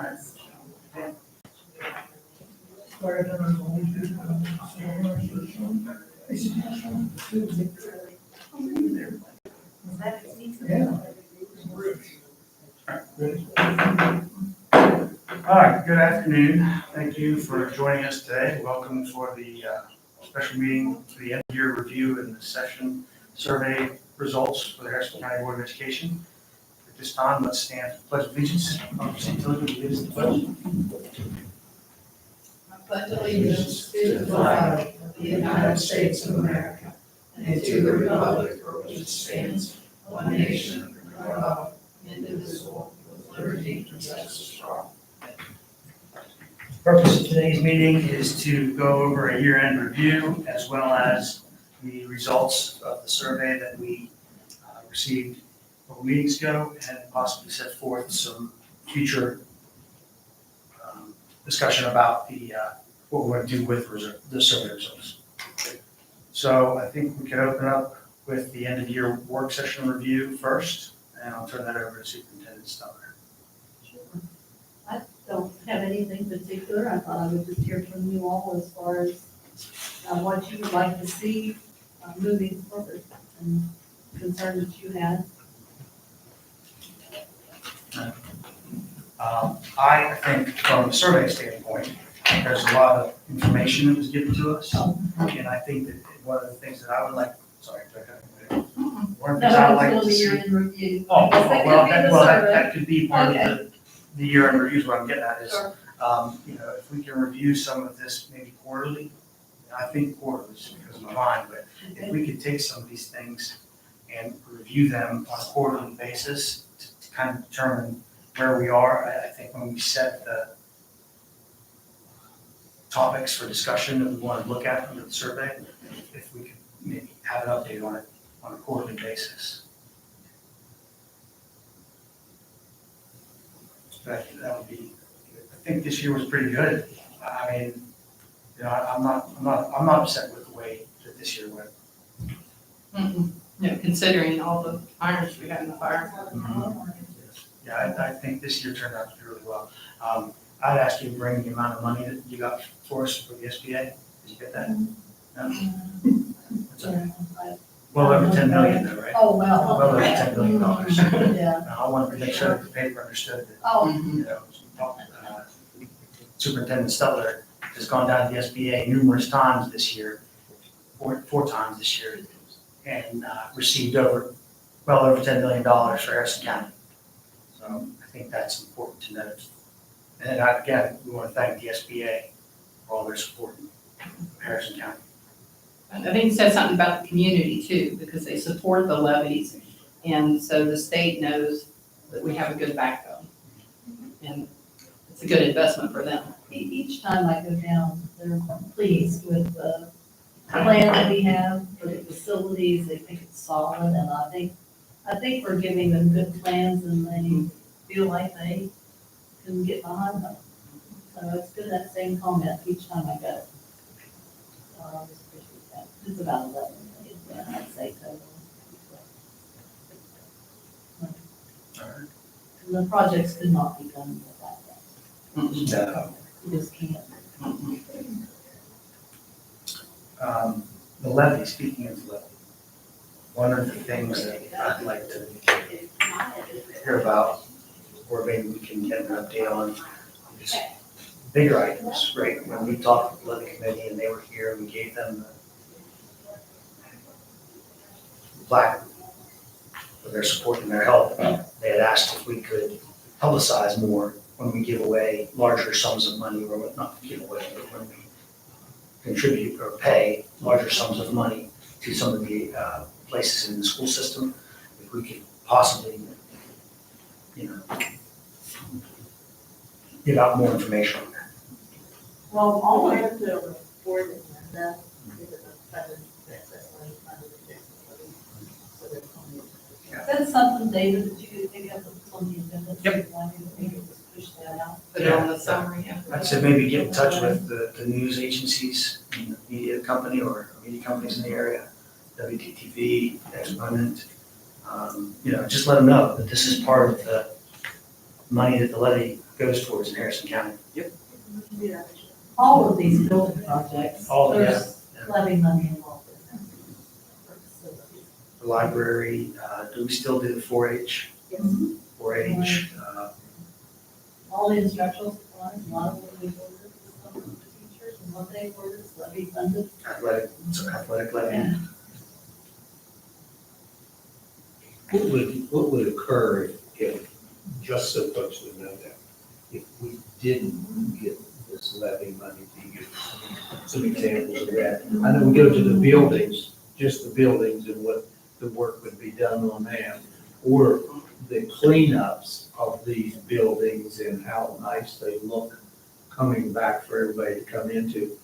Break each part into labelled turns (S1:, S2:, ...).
S1: All right, good afternoon. Thank you for joining us today. Welcome for the special meeting for the end of year review and the session survey results for the Harrison County Board of Education. At this time, let's stand for pledge of allegiance. Officer Tillman, lead us in the pledge.
S2: I pledge allegiance to the flag of the United States of America and to the republic for which it stands, one nation, under God, indivisible, with liberty and justice for all.
S1: Purpose of today's meeting is to go over a year-end review as well as the results of the survey that we received a couple meetings ago and possibly set forth some future discussion about the what we're going to do with the survey results. So I think we can open up with the end of year work session review first, and I'll turn that over to Superintendent Steller.
S3: I don't have anything particular. I thought I would just hear from you all as far as what you would like to see moving forward and concerns that you had.
S1: I think from a survey standpoint, there's a lot of information that was given to us. And I think that one of the things that I would like, sorry, one of the things I would like to see.
S3: In review.
S1: Oh,
S3: Yes, that
S1: well,
S3: could be the
S1: that
S3: survey.
S1: could be part
S3: Okay.
S1: of the year-end reviews. What I'm getting at is,
S3: Sure.
S1: if we can review some of this maybe quarterly, I think quarterly just because of my mind, but if we could take some of these things and review them on a quarterly basis to kind of determine where we are, I think when we set the topics for discussion that we want to look at under the survey, if we could maybe have an update on it on a quarterly basis. That would be, I think this year was pretty good. I mean, I'm not upset with the way that this year went.
S2: No, considering all the irons we had in the fire.
S1: Yeah, I think this year turned out to be really well. I'd ask you to bring the amount of money that you got for us for the SBA. Did you get that? No? That's okay. Well over 10 million though, right?
S3: Oh, well.
S1: Well over $10 million.
S3: Yeah.
S1: I wanted to make sure that the paper understood that,
S3: Oh,
S1: Superintendent Steller has gone down to the SBA numerous times this year, four times this year, and received well over $10 million for Harrison County. So I think that's important to note. And again, we want to thank the SBA for all their support in Harrison County.
S2: I think it says something about the community too, because they support the levies. And so the state knows that we have a good backbone. And it's a good investment for them.
S3: each time I go down, they're pleased with the plan that we have for the facilities. They think it's solid, and I think we're giving them good plans, and they feel like they can get behind them. So it's good, that same comment each time I go. So I just appreciate that. It's about 11 million, yeah, I'd say total. And the projects could not be done without that.
S1: No.
S3: You just can't.
S1: The levy, speaking of the levy, one of the things that I'd like to hear about, or maybe we can get an update on, is bigger items, right? When we talked with the levy committee and they were here, we gave them the plaque for their support and their help. They had asked if we could publicize more when we give away larger sums of money, or not give away, but when we contribute or pay larger sums of money to some of the places in the school system. If we could possibly, give out more information on that.
S3: Well, all I have to report is that that's something, David, that you could pick up on the agenda.
S1: Yep.
S3: Maybe just push that out.
S2: Put it on the summary.
S1: I'd say maybe get in touch with the news agencies, the media company or media companies in the area, WTTV, Adjournment. Just let them know that this is part of the money that the levy goes towards in Harrison County.
S3: All of these building projects,
S1: All,
S3: there's levy money involved in them. For facilities.
S1: The library, do we still do the 4-H?
S3: Yes.
S1: 4-H,
S3: All the instructional supplies, a lot of what we ordered, some of the teachers, and what they ordered is levy funded.
S1: athletic levy.
S3: Yeah.
S4: What would occur if, just so folks would know that, if we didn't get this levy money, to give some examples of that? I know we go to the buildings, just the buildings and what the work would be done on them, or the cleanups of these buildings and how nice they look coming back for everybody to come into.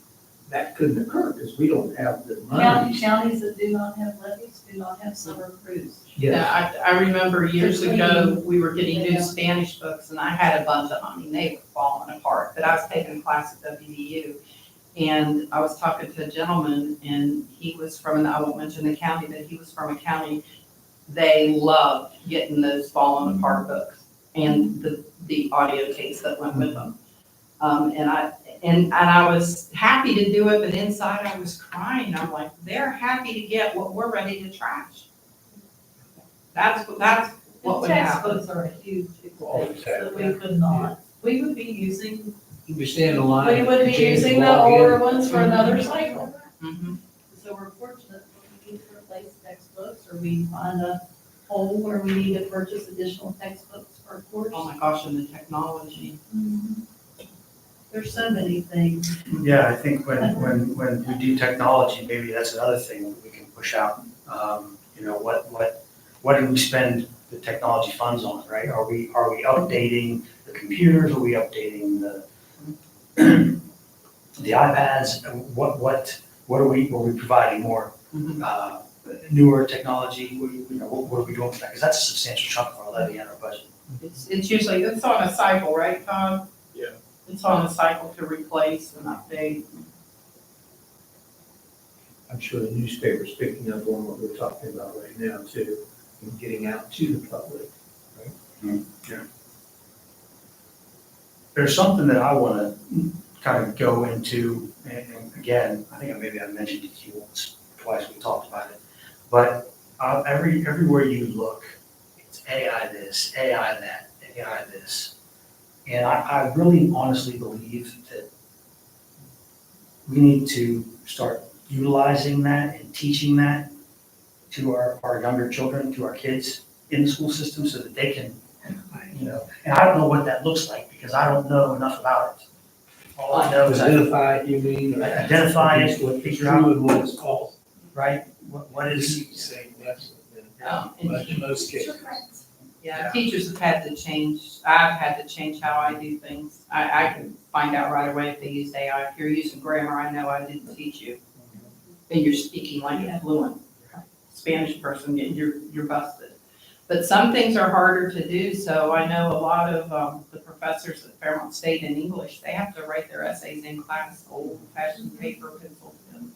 S4: That couldn't occur because we don't have the money.
S3: Counties that do not have levies do not have summer crews.
S5: Yeah, I remember years ago, we were getting new Spanish books and I had a bunch of them. I mean, they were falling apart, but I was taking a class at WVU. And I was talking to a gentleman and he was from, I won't mention the county, but he was from a county. They loved getting those falling apart books and the audio case that went with them. And I was happy to do it, but inside I was crying. I'm like, they're happy to get what we're ready to trash. That's what would happen.
S3: Textbooks are a huge
S4: Always
S3: expense
S4: have,
S3: that we could not. We would be using,
S4: You stand in line.
S3: we would be
S4: change
S3: using the
S4: log in.
S3: older ones for another cycle.
S5: Mhm.
S3: So we're fortunate when we need to replace textbooks or we find a hole where we need to purchase additional textbooks for a course.
S5: Oh my gosh, and the technology.
S3: There's so many things.
S1: Yeah, I think when we do technology, maybe that's another thing that we can push out. You know, what do we spend the technology funds on, right? Are we updating the computers? Are we updating the iPads? What are we providing more newer technology? What are we doing for that? Because that's a substantial chunk of our levy and our budget.
S5: It's usually, it's on a cycle, right, Todd?
S4: Yeah.
S5: It's on a cycle to replace and update.
S4: I'm sure the newspaper's picking up on what we're talking about right now too, and getting out to the public.
S1: Yeah. There's something that I want to kind of go into, and again, I think maybe I mentioned it to you once, twice, we talked about it, but everywhere you look, it's AI this, AI that, AI this. And I really honestly believe that we need to start utilizing that and teaching that to our younger children, to our kids in the school system so that they can, and I don't know what that looks like because I don't know enough about it. All I know is
S4: Identify it, you mean? or
S1: Identify it,
S4: What
S1: figure
S4: it's true
S1: out-
S4: and what it's called.
S1: right, what is,
S4: Same lesson,
S5: And
S4: but in most cases.
S5: Yeah, teachers have had to change, I've had to change how I do things. I can find out right away if they used AI. If you're using grammar, I know I didn't teach you. And you're speaking like a fluent Spanish person, you're busted. But some things are harder to do, so I know a lot of the professors at Fairmont State in English, they have to write their essays in class, old-fashioned paper, pencil, pen.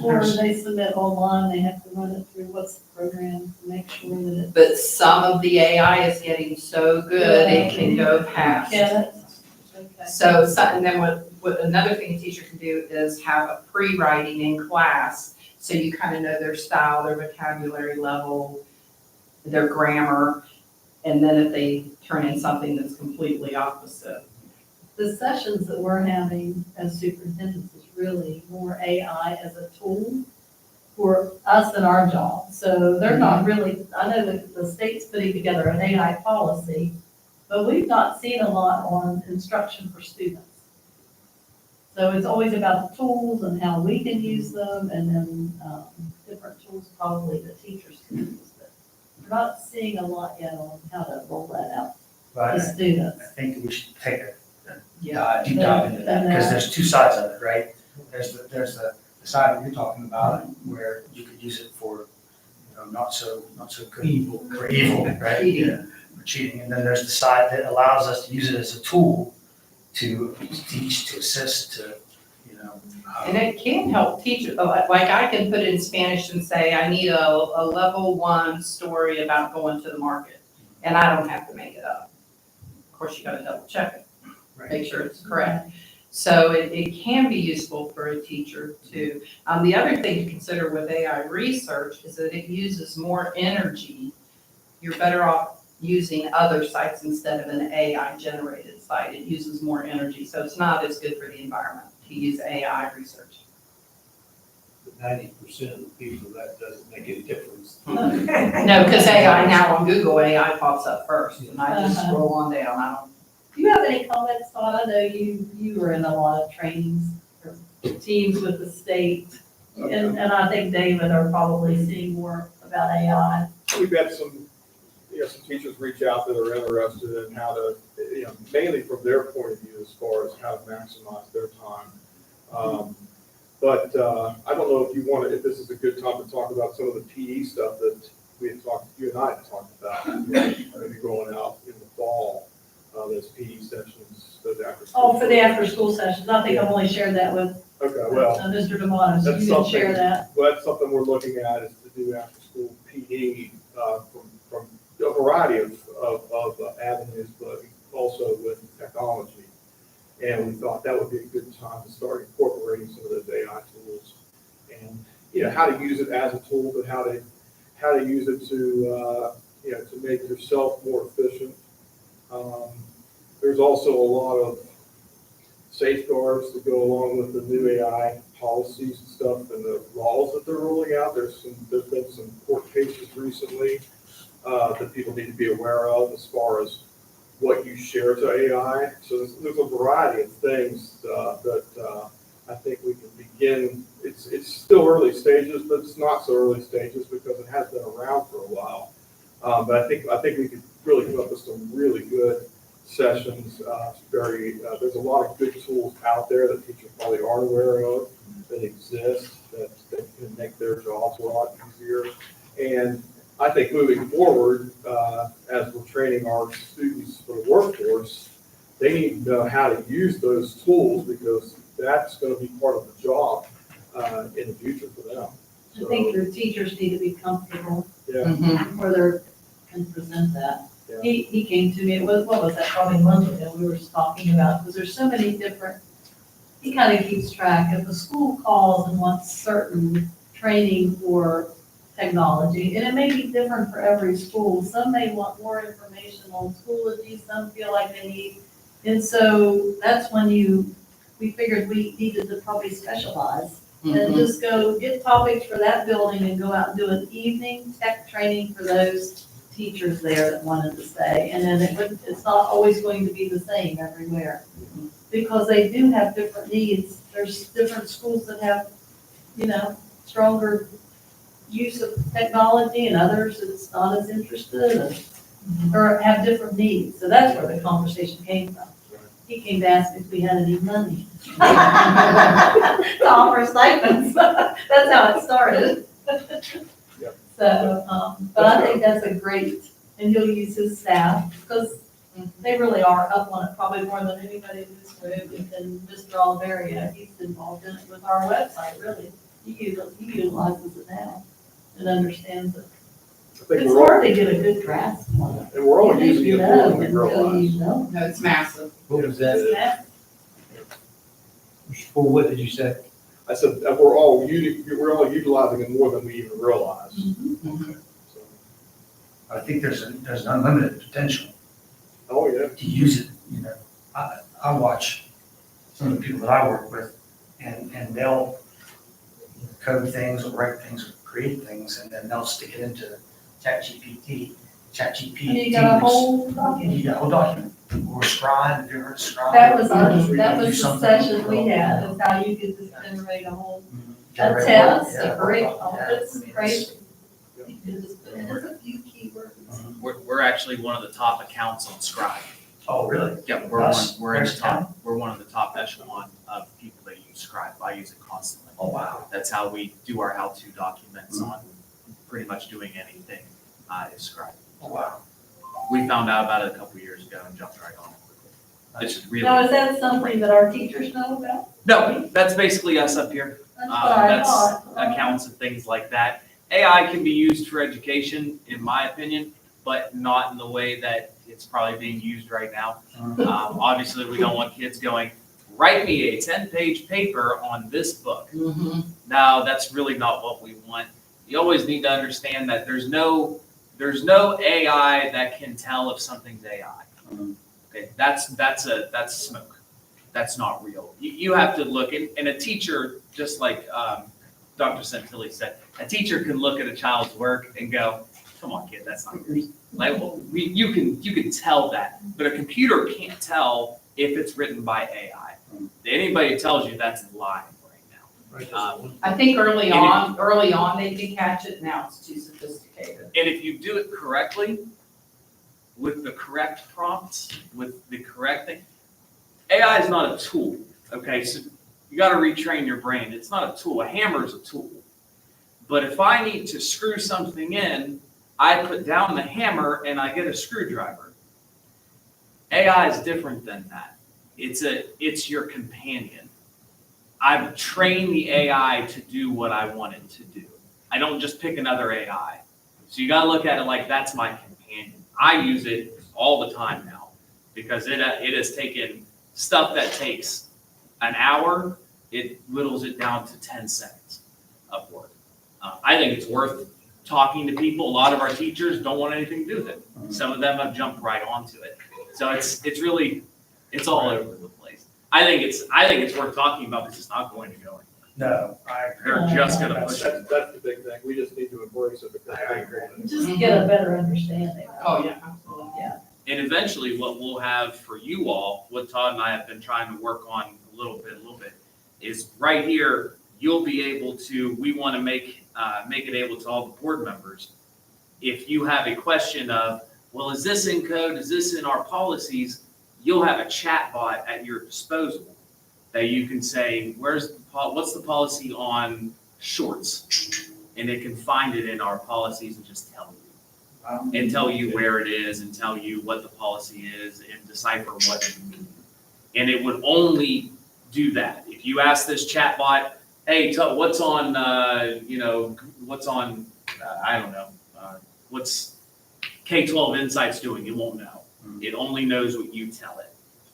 S3: Or they submit online, they have to run it through what's the program to make sure that it's.
S5: But some of the AI is getting so good, it can go past.
S3: Get it? Okay.
S5: So, and then what another thing a teacher can do is have a pre-writing in class, so you kind of know their style, their vocabulary level, their grammar, and then if they turn in something that's completely opposite.
S3: The sessions that we're having as superintendents is really more AI as a tool for us and our job. So they're not really, I know that the state's putting together an AI policy, but we've not seen a lot on instruction for students. So it's always about the tools and how we can use them, and then different tools probably that teachers can use. But we're not seeing a lot yet on how to roll that out
S1: but
S3: to students.
S1: I think we should take a
S5: Yeah.
S1: deep dive into that, because there's two sides of it, right? There's the side that you're talking about where you could use it for, not so good.
S4: Evil.
S1: For evil, right?
S5: Cheating.
S1: Yeah, for cheating. And then there's the side that allows us to use it as a tool to teach, to assist, to,
S5: And it can help teachers, like I can put it in Spanish and say, I need a level 1 story about going to the market, and I don't have to make it up. course, you gotta double check it,
S1: Right.
S5: make sure it's correct. So it can be useful for a teacher too. The other thing to consider with AI research is that it uses more energy. You're better off using other sites instead of an AI generated site. It uses more energy, so it's not as good for the environment to use AI research.
S4: 90% of the people, that doesn't make any difference.
S5: No, because AI now on Google, AI pops up first, and I just scroll on down. I don't.
S3: Do you have any comments, Todd? I know you were in a lot of trainings or teams with the state. And I think David are probably seeing more about AI.
S6: We've had some teachers reach out that are interested in how to, mainly from their point of view as far as how to maximize their time. But I don't know if this is a good time to talk about some of the PE stuff that you and I had talked about, maybe going out in the fall, those PE sessions, those after.
S3: Oh, for the after-school sessions. I think I've only shared that with
S6: Okay, well.
S3: Mr. Demonis.
S6: That's
S3: You didn't share
S6: something-
S3: that.
S6: Well, that's something we're looking at, is to do after-school PD from a variety of avenues, but also with technology. And we thought that would be a good time to start incorporating some of those AI tools. And, how to use it as a tool, but how to use it to make yourself more efficient. There's also a lot of safeguards to go along with the new AI policies and stuff and the laws that they're rolling out. There's been some court cases recently that people need to be aware of as far as what you share to AI. So there's a variety of things that I think we can begin. It's still early stages, but it's not so early stages because it has been around for a while. But I think we could really come up with some really good sessions. There's a lot of good tools out there that teachers probably aren't aware of that exist that can make their jobs a lot easier. And I think moving forward, as we're training our students for the workforce, they need to know how to use those tools because that's going to be part of the job in the future for them.
S3: I think your teachers need to be comfortable
S6: Yeah.
S3: where they can present that.
S6: Yeah.
S3: He came to me, what was that, probably a month ago, we were just talking about, because there's so many different, he kind of keeps track. If a school calls and wants certain training for technology, and it may be different for every school. Some may want more information on Schoology, some feel like they need, and so that's when we figured we needed to probably specialize and just go get topics for that building and go out and do an evening tech training for those teachers there that wanted to stay. And then it's not always going to be the same everywhere because they do have different needs. There's different schools that have, stronger use of technology and others that's not as interested or have different needs. So that's where the conversation came from. He came to ask if we had any money to offer stipends. That's how it started.
S6: Yep.
S3: So, but I think that's a great, and he'll use his staff because they really are up on it probably more than anybody in this room. And Mr. Oliveria, he's involved in it with our website, really. He utilizes it now and understands it.
S6: I think
S3: It's
S6: we're
S3: hard
S6: all,
S3: to get a good grasp on it.
S6: and we're all
S3: You
S6: using it
S3: know
S6: more than we
S3: until you
S6: realize.
S3: know.
S5: No, it's massive.
S4: What was that?
S3: Yeah.
S4: For what did you say?
S6: I said that we're all utilizing it more than we even realize.
S3: Mhm.
S6: So,
S1: I think there's an unlimited potential
S6: oh yeah.
S1: to use it, I watch some of the people that I work with and they'll code things or write things or create things and then they'll stick it into ChatGPT.
S3: And you got a whole
S1: And
S3: document.
S1: you got a whole document or Scribe, if you ever heard of Scribe.
S3: That was
S1: Do
S3: the
S1: something.
S3: session we had, of how you could just generate a whole, a
S1: Generate
S3: test,
S1: yeah,
S3: a great,
S1: yeah.
S3: it's crazy. You could just put in a few keywords.
S7: We're actually one of the top accounts on Scribe.
S1: Oh, really?
S7: Yeah,
S1: Us?
S7: we're in the
S1: Where's
S7: top, we're one of the top echelon of people that use Scribe. I use it constantly.
S1: Oh, wow.
S7: That's how we do our how-to documents on pretty much doing anything, is Scribe.
S1: Oh, wow.
S7: We found out about it a couple years ago and jumped right on it quickly. It's really.
S3: Now, is that something that our teachers know about?
S7: No, that's basically us up here.
S3: That's what I
S7: That's
S3: thought.
S7: accounts and things like that. AI can be used for education, in my opinion, but not in the way that it's probably being used right now. Obviously, we don't want kids going, write me a 10-page paper on this book. No, that's really not what we want. You always need to understand that there's no AI that can tell if something's AI. Okay, that's smoke. That's not real. You have to look, and a teacher, just like Dr. Santilli said, a teacher can look at a child's work and go, come on, kid, that's not yours. Like, well, you can tell that, but a computer can't tell if it's written by AI. Anybody who tells you that's lying right now.
S5: I think early on, they could catch it, now it's too sophisticated.
S7: And if you do it correctly, with the correct prompts, with the correct thing, AI is not a tool, okay? So you got to retrain your brain. It's not a tool. A hammer is a tool. But if I need to screw something in, I put down the hammer and I get a screwdriver. AI is different than that. It's your companion. I've trained the AI to do what I want it to do. I don't just pick another AI. So you got to look at it like that's my companion. I use it all the time now because it has taken stuff that takes an hour, it whittles it down to 10 seconds of work. I think it's worth talking to people. A lot of our teachers don't want anything to do with it. Some of them have jumped right onto it. So it's really all over the place. I think it's worth talking about because it's not going to go anywhere.
S1: No, I agree.
S7: They're just going to push it.
S6: That's the big thing. We just need to embrace it because
S1: I agree.
S3: Just get a better understanding.
S5: Oh, yeah, absolutely.
S3: Yeah.
S7: And eventually what we'll have for you all, what Todd and I have been trying to work on a little bit, is right here, you'll be able to, we want to make it able to all the board members. If you have a question of, well, is this in code? Is this in our policies? You'll have a chat bot at your disposal that you can say, what's the policy on shorts? And it can find it in our policies and just tell you. And tell you where it is and tell you what the policy is and decipher what it means. And it would only do that. If you ask this chatbot, hey, what's on, I don't know, what's K-12 Insights doing? It won't know. It only knows what you tell it.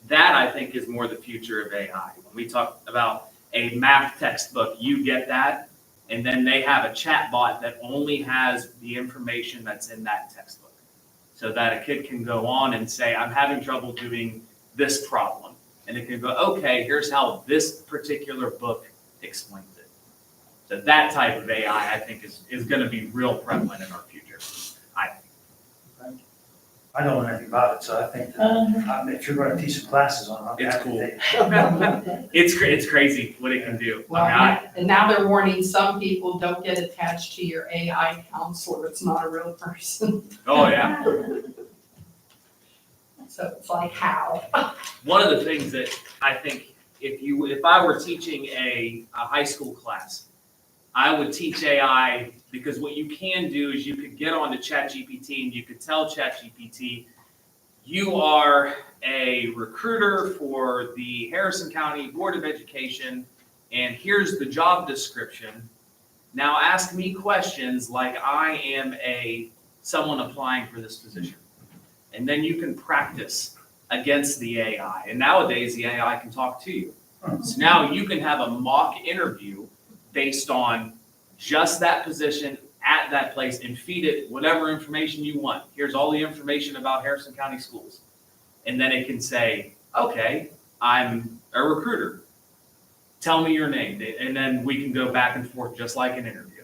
S7: That, I think, is more the future of AI. When we talk about a math textbook, you get that. And then they have a chat bot that only has the information that's in that textbook. So that a kid can go on and say, I'm having trouble doing this problem. And it can go, okay, here's how this particular book explains it. So that type of AI, I think, is going to be real prevalent in our future.
S1: I don't know anything about it, so I think that if you're going to teach some classes on it, I'll be
S7: It's
S1: happy
S7: cool.
S1: to take it.
S7: It's crazy what it can do.
S5: Well,
S7: I mean,
S5: and now they're warning some people, don't get attached to your AI counselor. It's not a real person.
S7: oh yeah.
S5: So it's like, how?
S7: One of the things that I think if I were teaching a high school class, I would teach AI because what you can do is you could get onto ChatGPT and you could tell ChatGPT, you are a recruiter for the Harrison County Board of Education, and here's the job description. Now ask me questions like I am someone applying for this position. And then you can practice against the AI. And nowadays the AI can talk to you. So now you can have a mock interview based on just that position at that place and feed it whatever information you want. Here's all the information about Harrison County schools. And then it can say, okay, I'm a recruiter. Tell me your name. And then we can go back and forth just like an interview.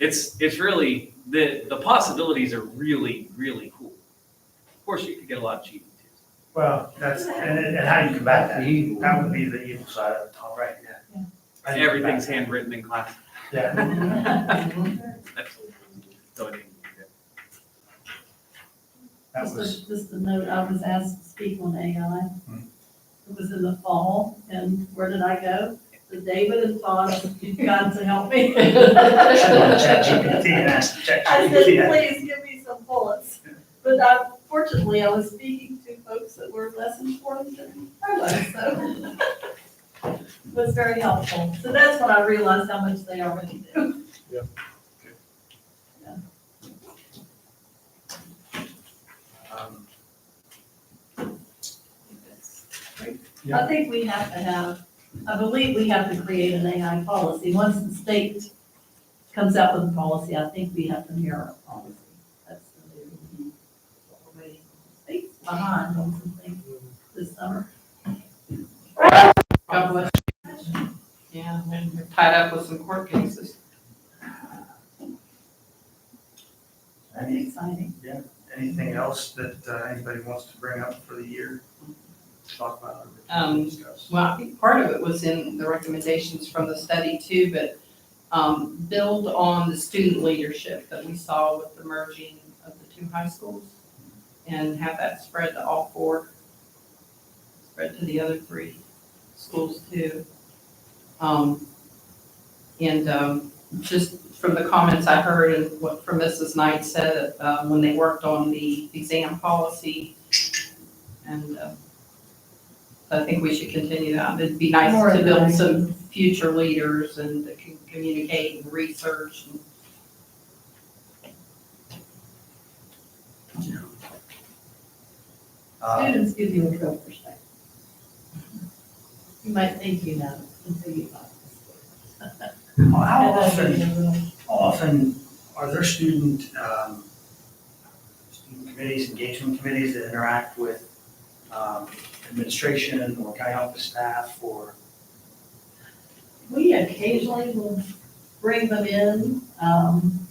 S7: It's really, the possibilities are really, really cool. Of course, you could get a lot of cheating too.
S1: Well, and how you combat that? That would be the evil side of it, all right, yeah. How you
S7: Everything's
S1: combat
S7: handwritten in class.
S1: that. Yeah.
S7: That's the only thing you can do.
S1: That was,
S3: Just a note, I was asked to speak on AI. It was in the fall, and where did I go? To David and Todd, God to help me.
S1: I should go to ChatGPT and ask ChatGPT.
S3: I said, please give me some bullets. But fortunately, I was speaking to folks that were less informed than I was, so it was very helpful. So that's when I realized how much they already do. I think we have to have, I believe we have to create an AI policy. Once the state comes out with a policy, I think we have to mirror a policy. That's the new, what we're waiting on. State's behind on some things this summer.
S5: God bless you. Yeah, and you're tied up with some court cases.
S3: Very exciting.
S1: Anything else that anybody wants to bring up for the year? Talk about or discuss?
S5: Well, I think part of it was in the recommendations from the study too, but build on the student leadership that we saw with the merging of the two high schools and have that spread to all four, spread to the other three schools too. Just from the comments I heard and what from Mrs. Knight said, when they worked on the exam policy, and I think we should continue that. It'd be nice
S3: More
S5: to build
S3: than-
S5: some future leaders and that can communicate and research.
S3: Students give you a real perspective. You might think you know until you talk to
S1: How often are there student committees, engagement committees that interact with administration or county office staff or?
S3: We occasionally will bring them in,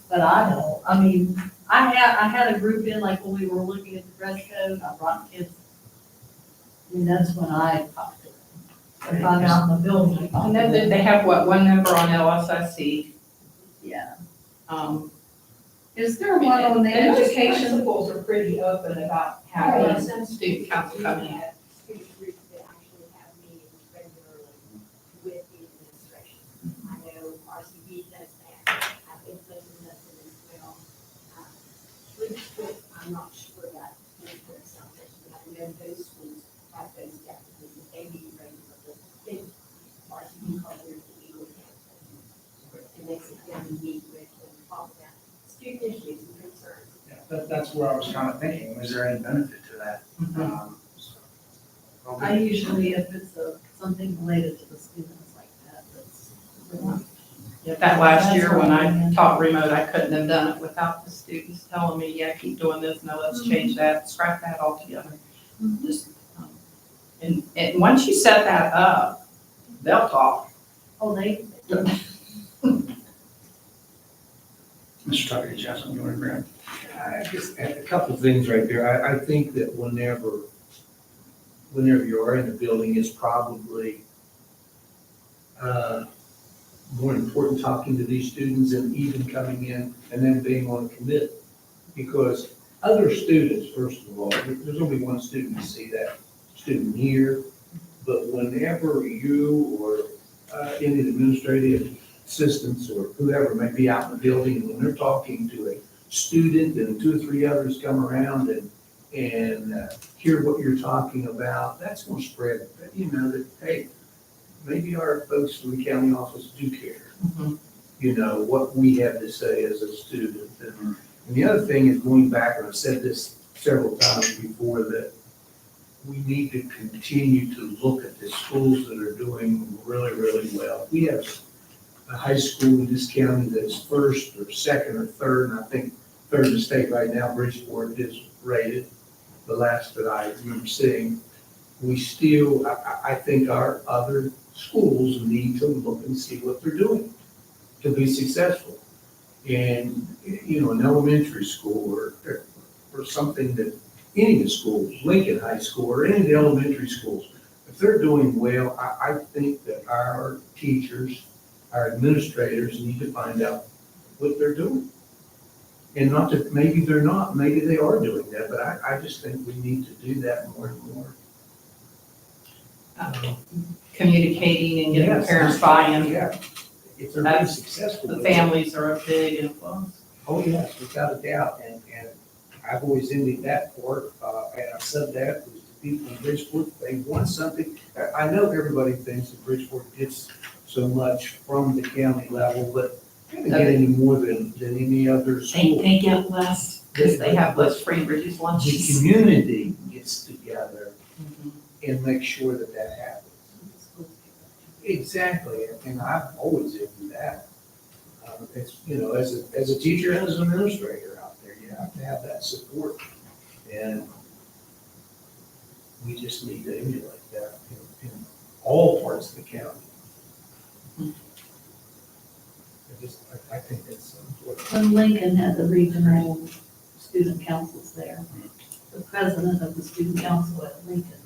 S3: but I don't. I mean, I had a group in, like when we were looking at the dress code, I brought kids. I mean, that's when I talked to them. If I'm out in the building, I talk
S5: I
S3: to
S5: know that
S3: them.
S5: they have, one member on LSIC.
S3: Yeah.
S5: Um,
S3: Is there one on the
S2: And those
S3: education?
S2: principals are pretty open about
S8: Oh,
S2: having
S8: yes, some
S5: student council coming in.
S8: Student groups that actually have meetings regularly with the administration. I know RCB does that, I think Clinton does it as well. Bridgeport, I'm not sure about Bridgeport Southwest, but I know those schools have those deputies, they meet regularly. They, RCB calls their legal counsel. And they sit down and meet with and talk about student issues and concerns.
S1: That's where I was kind of thinking, was there any benefit to that?
S3: I usually, if it's something related to the students like that, that's.
S5: Yeah, that last year when I taught remote, I couldn't have done it without the students telling me, yeah, keep doing this, no, let's change that, scrap that altogether. Just, and once you set that up, they'll talk.
S3: Oh, they,
S1: Mr. Tucker, did you have something you want to bring up?
S4: I just, a couple of things right there. I think that whenever you are in the building, it's probably more important talking to these students and even coming in and then being on a commit. Because other students, first of all, there's only one student to see that student here. But whenever you or any administrative assistants or whoever may be out in the building, when they're talking to a student and 2 or 3 others come around and hear what you're talking about, that's going to spread, you know, that, hey, maybe our folks from the county office do care, you know, what we have to say as a student. And the other thing is going back, and I've said this several times before, that we need to continue to look at the schools that are doing really, really well. We have a high school in this county that's first or second or third, and I think third in the state right now. Bridgeport is rated, the last that I remember seeing. We still, I think our other schools need to look and see what they're doing to be successful. And, you know, an elementary school or something that any of the schools, Lincoln High School or any of the elementary schools, if they're doing well, I think that our teachers, our administrators need to find out what they're doing. And not that maybe they're not, maybe they are doing that, but I just think we need to do that more and more.
S5: Communicating and getting parents buy-in.
S4: Yeah, if they're being successful.
S5: The families are a big influence.
S4: Oh, yes, without a doubt, and I've always envied that part, and I've said that, was the people in Bridgeport, they want something. I know everybody thinks that Bridgeport gets so much from the county level, but they don't get any more than any other school.
S5: They get less, because they have less free reduced
S4: The
S5: lunches.
S4: community gets together and make sure that that happens. Exactly, and I've always envied that. It's, you know, as a teacher and as an administrator out there, you have to have that support. And we just need to emulate that in all parts of the county. I think that's important.
S3: When Lincoln had the regional student councils there, the president of the student council at Lincoln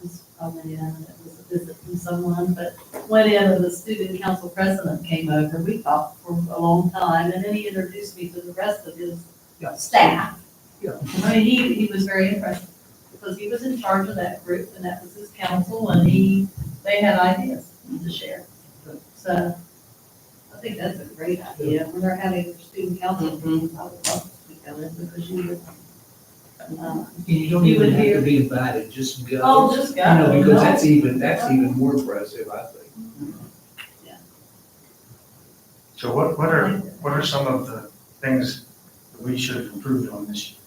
S3: was probably in, it was a visit from someone, but went in and the student council president came over. We talked for a long time, and then he introduced me to the rest of his staff.
S4: Yeah.
S3: I mean, he was very impressive, because he was in charge of that group, and that was his council, and they had ideas to share. So, I think that's a great idea, when they're having their student council, I would love to go in, because you would,
S4: You don't
S3: You
S4: even
S3: would
S4: have
S3: hear-
S4: to be invited, just go.
S3: oh, just go.
S4: You know, because
S3: No.
S4: that's even more impressive, I think.
S1: So what are some of the things that we should have improved on this year?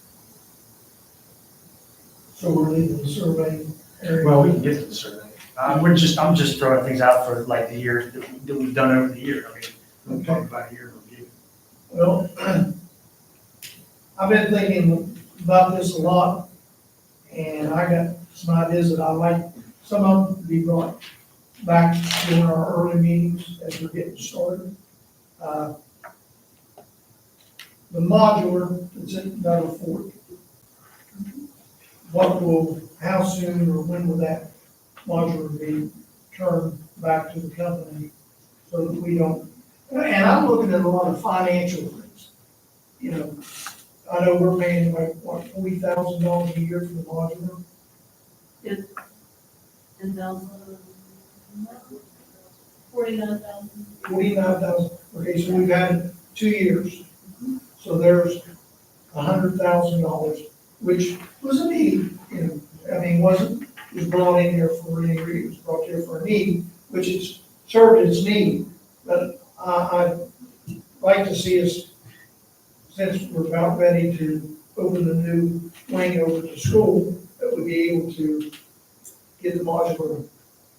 S2: So we're leaving the survey area.
S1: Well, we can get to the survey. I'm just throwing things out for like the year that we've done over the year. I mean, we'll talk about a year in review.
S2: Well, I've been thinking about this a lot, and I got some ideas that I'd like, some of them to be brought back during our early meetings as we're getting started. The modular that's in Battle Fort, how soon or when will that modular be turned back to the company so that we don't, and I'm looking at a lot of financial things. You know, I know we're paying like, what, $40,000 a year for the modular?
S3: 10,000, 49,000.
S2: 49,000, okay, so we've had 2 years. So there's $100,000, which was a need, you know, I mean, it was brought in here for any reason, it was brought here for a need, which has served its need. But I'd like to see us, since we're about ready to open the new wing over to school, that we be able to get the modular.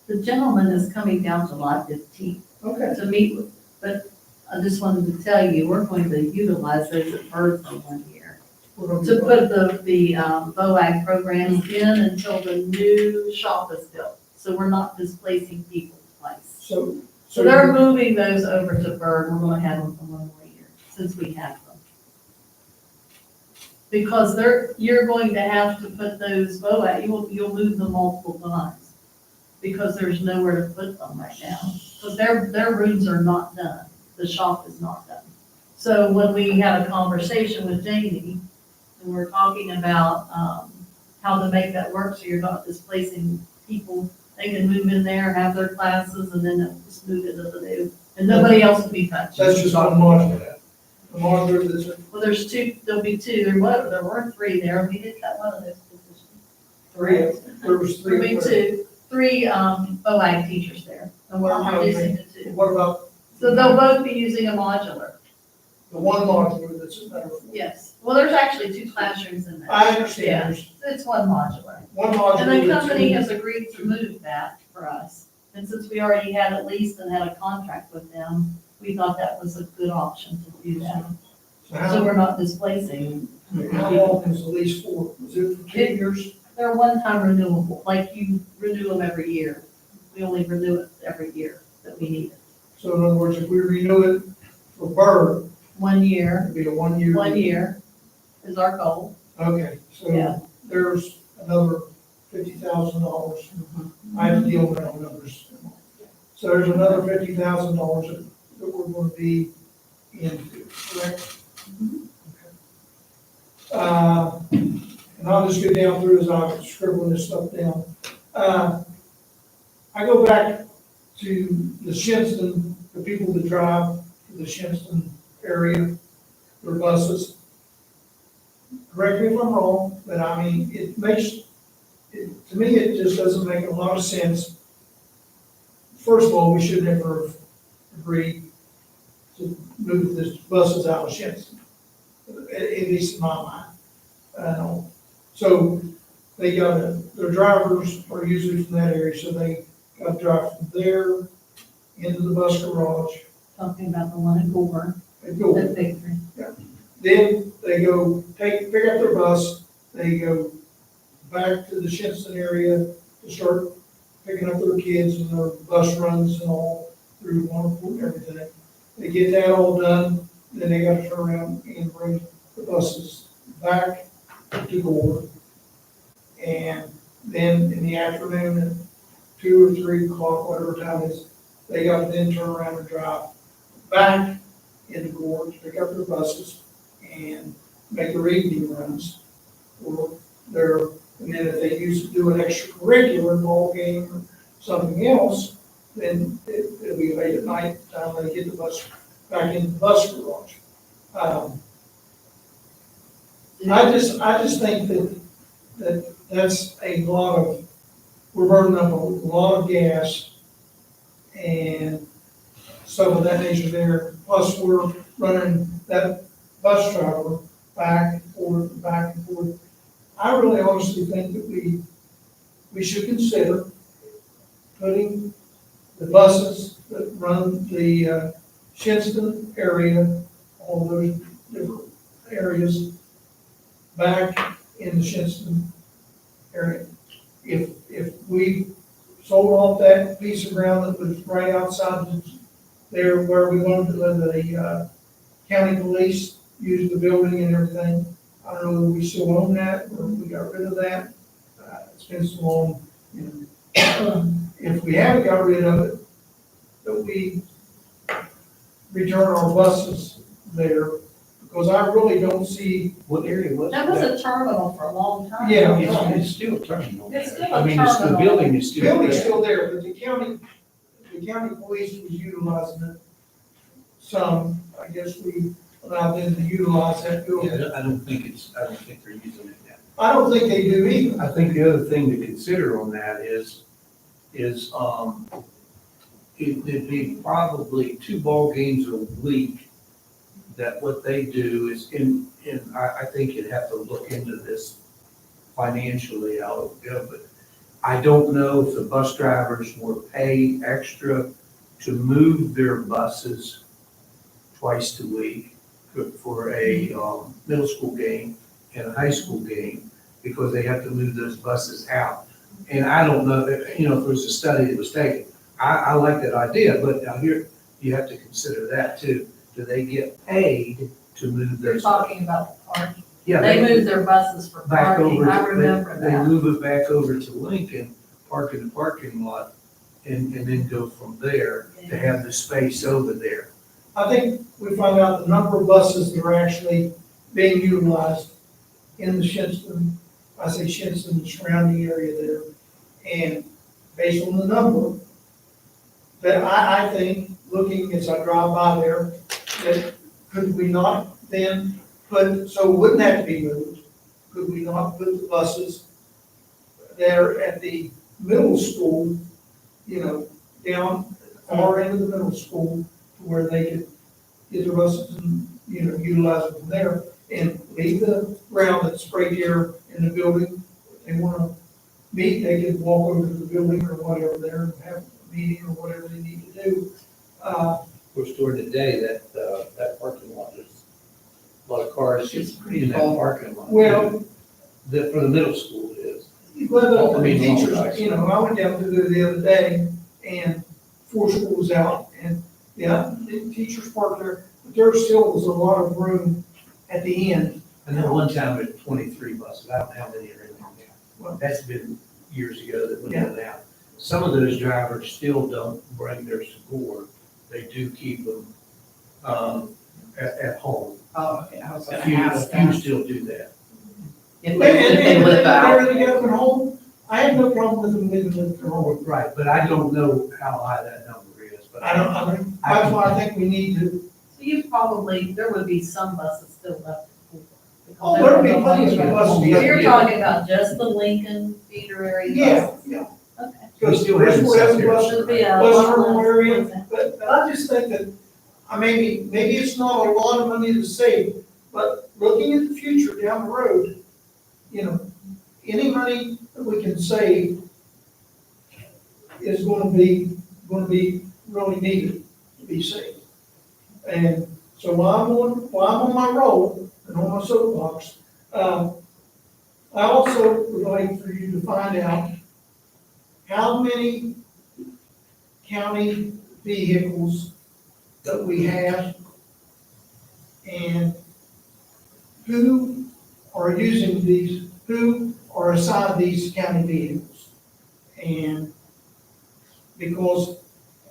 S3: The gentleman is coming down July 15th
S2: Okay.
S3: to meet with, but I just wanted to tell you, we're going to utilize those at Bird for 1 year.
S2: We're gonna
S3: To
S2: be-
S3: put the VOAG programs in until the new shop is built. So we're not displacing people's place. So they're moving those over to Bird. We're gonna have them for 1 more year, since we have them. Because you're going to have to put those VOAG, you'll move them multiple times. Because there's nowhere to put them right now. Because their rooms are not done. The shop is not done. So when we had a conversation with Jamie, and we're talking about, how to make that work, so you're not displacing people, they can move in there, have their classes, and then they'll just move into the new, and nobody else will be touched.
S2: That's just one modular. The modular that's,
S3: Well, there'll be two, there were three there, we did cut one of those positions.
S2: there was
S3: There'll
S2: three.
S3: be three OAG teachers there, and we're reducing to two.
S2: What about
S3: So they'll both be using a modular,
S2: the one modular that's in Battle Fort?
S3: yes. Well, there's actually 2 classrooms in there.
S2: I understand,
S3: Yeah,
S2: there's
S3: it's one modular.
S2: one modular.
S3: And the
S2: that's
S3: company
S2: in-
S3: has agreed to move that for us. And since we already had a lease and had a contract with them, we thought that was a good option to do that.
S2: So
S3: So
S2: how,
S3: we're not displacing.
S2: how long is the lease for? Was it for 2 years?
S3: They're one-time renewable, like you renew them every year. We only renew it every year that we need it.
S2: So in other words, if we renew it for Bird,
S3: 1 year,
S2: it'd be a 1 year.
S3: 1 year is our goal.
S2: Okay,
S3: Yeah.
S2: so there's another $50,000. I have to deal with round numbers. So there's another $50,000 that we're going to be into, correct? And I'll just go down through as I'm scribbling this stuff down. I go back to the Shinston, the people that drive to the Shinston area, their buses. Correct me if I'm wrong, but I mean, to me, it just doesn't make a lot of sense. First of all, we should never have agreed to move the buses out of Shinston, at least in my mind. So they got, their drivers are usually from that area, so they got to drive from there into the bus garage
S3: Talking about the one at Gore,
S2: and go.
S3: at Victory.
S2: Then they go pick up their bus, they go back to the Shinson area to start picking up their kids and their bus runs and all through Wonderful and everything. They get that all done, then they gotta turn around and bring the buses back to Gore. And then in the afternoon at 2 or 3 o'clock, whatever time it is, they got to then turn around and drive back into Gore to pick up their buses and make their evening runs. Or their, and then if they used to do an extracurricular ball game or something else, then it'll be late at night, time they get the bus back in the bus garage. I just think that's a lot of, we're burning up a lot of gas and stuff of that nature there. Plus, we're running that bus driver back and forth, back and forth. I really honestly think that we should consider putting the buses that run the Shinston area, all those different areas, back in the Shinston area. If we sold off that piece of ground that was right outside there where we wanted to let the county police use the building and everything, I don't know if we still own that or if we got rid of that. It's been so long, you know. If we haven't got rid of it, that we return our buses there, because I really don't see.
S4: What area was
S3: That was a terminal for a long time.
S2: Yeah.
S4: It's still a terminal.
S3: It's still
S4: I
S3: a
S4: mean, it's the
S3: terminal.
S4: building is
S2: The
S4: still
S2: building's
S4: there.
S2: still there, but the county police was utilizing it some. I guess we allowed them to utilize that building.
S4: Yeah, I don't think they're using it now.
S2: I don't think they do either.
S4: I think the other thing to consider on that is it'd be probably 2 ball games a week that what they do is I think you'd have to look into this financially, how it would go, but I don't know if the bus drivers were paid extra to move their buses twice a week for a middle school game and a high school game, because they have to move those buses out. And I don't know, if there was a study that was taken. I like that idea, but now here, you have to consider that too. Do they get paid to move
S3: You're
S4: those?
S3: talking about the parking.
S4: Yeah,
S3: They moved their buses for
S4: back
S3: parking,
S4: over.
S3: I remember
S4: They
S3: that.
S4: move it back over to Lincoln, park in the parking lot, and then go from there to have the space over there.
S2: I think we find out the number of buses that are actually being utilized in the Shinston, I say Shinston, the surrounding area there. And based on the number, that I think, looking as I drive by there, that could we not then put, so it wouldn't have to be moved, could we not put the buses there at the middle school, down far into the middle school, to where they could get their buses and, utilize them from there, and leave the ground that's right there in the building. If they wanna meet, they could walk over to the building or whatever there and have a meeting or whatever they need to do.
S4: Of course, during the day, that parking lot, there's a lot of cars
S5: It's pretty
S4: in that
S5: full.
S4: parking lot.
S2: Well,
S4: For the middle school it is.
S2: well,
S4: I
S2: the
S4: mean,
S2: teachers,
S4: all right.
S2: I went down to there the other day, and before school was out, and, the teachers parked there, but there still was a lot of room at the end.
S4: I know one time there were 23 buses, I don't know how many are in there now.
S2: Well,
S4: That's been years ago that went
S2: Yeah.
S4: out. Some of those drivers still don't bring their support, they do keep them at home.
S5: Oh, okay, I was
S4: A
S5: gonna
S4: few
S5: ask
S4: few
S5: that.
S4: still do that.
S5: If
S2: And,
S5: they live
S2: they're
S5: out.
S2: together at home, I have no problem with them living at their home.
S4: Right, but I don't know how high that number is, but
S2: That's why I think we need to,
S3: So you probably, there would be some buses still left.
S2: Oh, there'll be plenty of buses.
S3: You're talking about just the Lincoln feeder area buses?
S2: yeah.
S3: Okay.
S4: We still have
S2: Bridgeport has a
S4: some
S2: bus
S3: Should be a
S2: bus
S3: lot
S2: terminal
S3: less.
S2: area, but I just think that, maybe it's not a lot of money to save, but looking at the future down the road, any money that we can save is gonna be really needed to be saved. And so while I'm on my roll and on my soapbox, I also would like for you to find out how many county vehicles that we have and who are using these, who are assigned these county vehicles. And because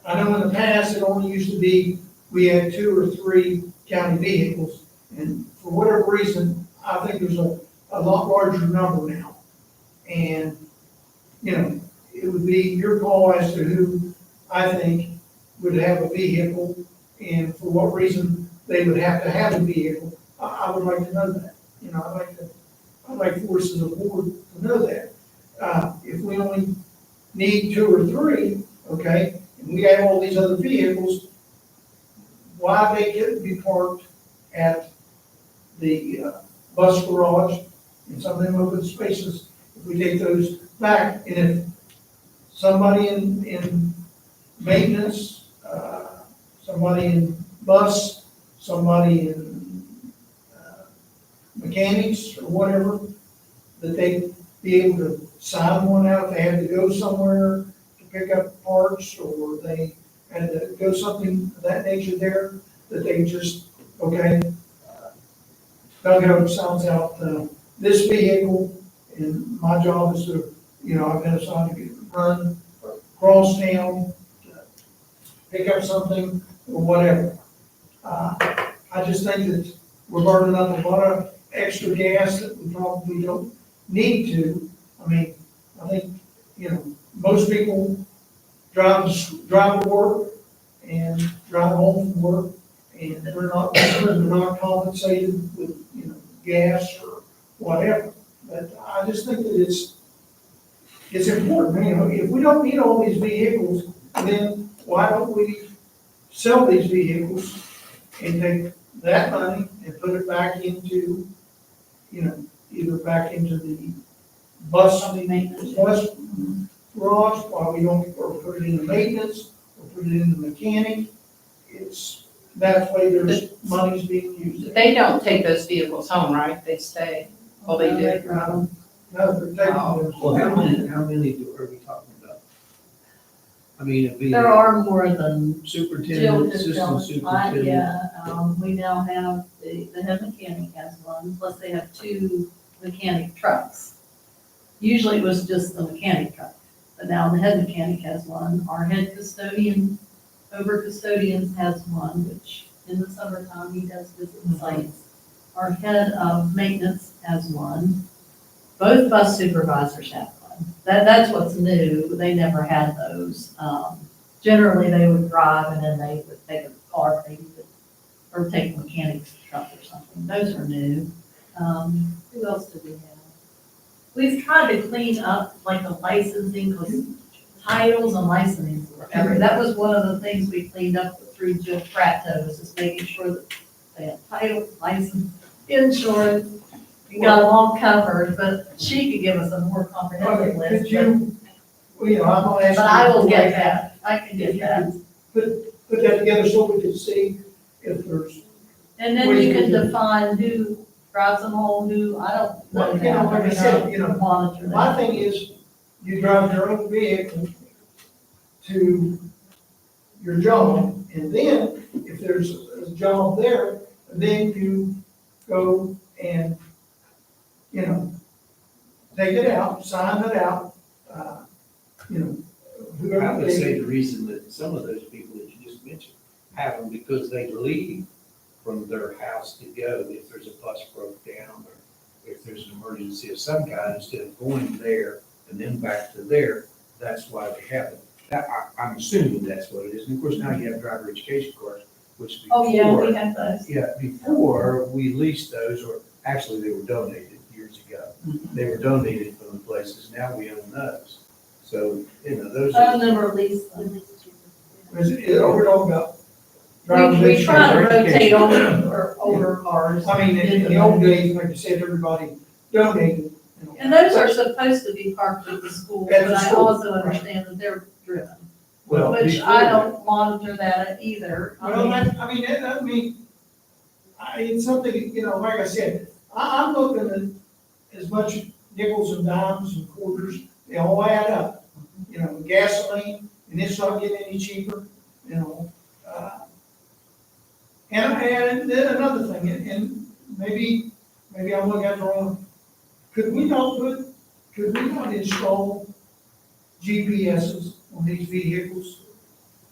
S2: I know in the past, it only used to be, we had 2 or 3 county vehicles. And for whatever reason, I think there's a lot larger number now. And, you know, it would be your call as to who I think would have a vehicle and for what reason they would have to have a vehicle. I would like to know that. You know, I'd like for us as a board to know that. If we only need 2 or 3, okay, and we have all these other vehicles, why they couldn't be parked at the bus garage and some of them open spaces, if we take those back, and if somebody in maintenance, somebody in bus, somebody in mechanics or whatever, that they be able to sign one out if they had to go somewhere to pick up parts, or they had to go something of that nature there, that they just, okay, Doug sounds out this vehicle, and my job is to, you know, I've been assigned to run across town, pick up something or whatever. I just think that we're burning up a lot of extra gas that we probably don't need to. I mean, I think, you know, most people drive to work and drive home from work, and they're not compensated with, you know, gas or whatever. But I just think that it's important, you know, if we don't need all these vehicles, then why don't we sell these vehicles and take that money and put it back into, you know, either back into the bus garage, while we don't, or put it in the maintenance, or put it in the mechanic. That way there's money's being used.
S5: They don't take those vehicles home, right? They stay. Well, they do.
S2: No, they're taking them.
S4: Well, how many are we talking about? I mean, it'd be
S3: There are more than Jill
S4: superintendent,
S3: just
S4: assistant
S3: telling.
S4: superintendent.
S3: Yeah, we now have, the head mechanic has one, plus they have 2 mechanic trucks. Usually it was just the mechanic truck, but now the head mechanic has one. Our head custodian, over custodians has one, which in the summertime, he does visit sites. Our head of maintenance has one. Both bus supervisors have one. That's what's new. They never had those. Generally, they would drive and then they would take a car, or take a mechanic's truck or something. Those are new. Who else do we have? We've tried to clean up like the licensing, because titles and licensing were that was one of the things we cleaned up through Jill Pratto, was just making sure that they had title, license, insurance. We got them all covered, but she could give us a more comprehensive
S2: Could
S3: list.
S2: you, well, you know, I'm gonna ask.
S3: But I will get that. I can get that.
S2: Put that together so we can see if there's,
S3: And then you can define who drives them home, who, I don't know.
S2: Well, you know, like I said, you know,
S3: Monitor
S2: my
S3: that.
S2: thing is, you drive your own vehicle to your job, and then if there's a job there, then you go and, you know, take it out, sign it out, you know, whoever.
S4: I would say the reason that some of those people that you just mentioned have them because they leave from their house to go if there's a bus broke down or if there's an emergency of some kind, instead of going there and then back to there, that's why they have it. I'm assuming that's what it is. And of course, now you have driver education cards, which before.
S3: Oh, yeah, we have those.
S4: Yeah, before we leased those, or actually they were donated years ago. They were donated from the places, now we own those. So, you know, those
S3: Some of
S4: are.
S3: them are leased.
S2: We're talking about.
S3: We try to rotate
S2: on.
S3: older cars.
S2: I mean, in the old days, like you said, everybody donated, you know.
S3: And those are supposed to be parked at the school,
S2: At the
S3: but I
S2: school,
S3: also
S2: right.
S3: understand that they're driven,
S4: Well,
S3: which I don't monitor that either. I
S2: Well,
S3: mean,
S2: I mean, it's something, you know, like I said, I'm looking at as much nickels and dimes and quarters, they all add up. You know, gasoline, and it's not getting any cheaper, you know. And then another thing, and maybe I'm looking at it wrong, could we not install GPSs on these vehicles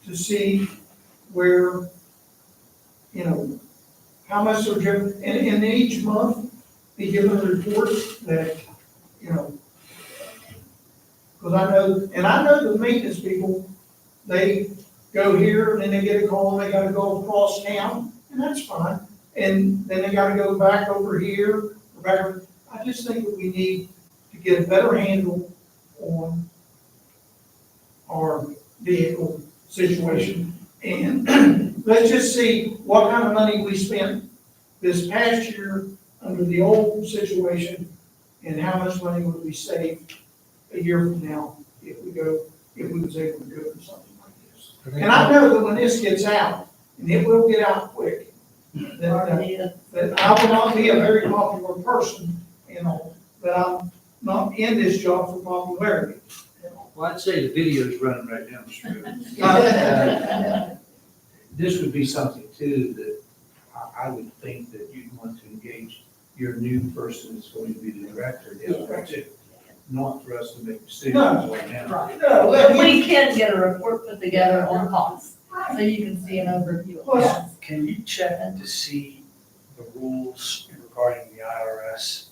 S2: to see where, you know, how much they're driven, and each month be given a report that, you know, because I know the maintenance people, they go here, and then they get a call, and they gotta go across town, and that's fine. And then they gotta go back over here, or back, I just think that we need to get a better handle on our vehicle situation. And let's just see what kind of money we spent this past year under the old situation, and how much money would we save a year from now if we was able to go for something like this. And I know that when this gets out, and it will get out quick, that I will not be a very popular person, you know, that I'm not in this job for popularity. You know.
S4: Well, I'd say the video's running right down the street. This would be something too that I would think that you'd want to engage your new person that's going to be the director of the project, not for us to make decisions right now.
S3: Right.
S2: No,
S3: And we can get a report put together on costs, so you can see an overview of costs.
S1: Can you check to see the rules regarding the IRS?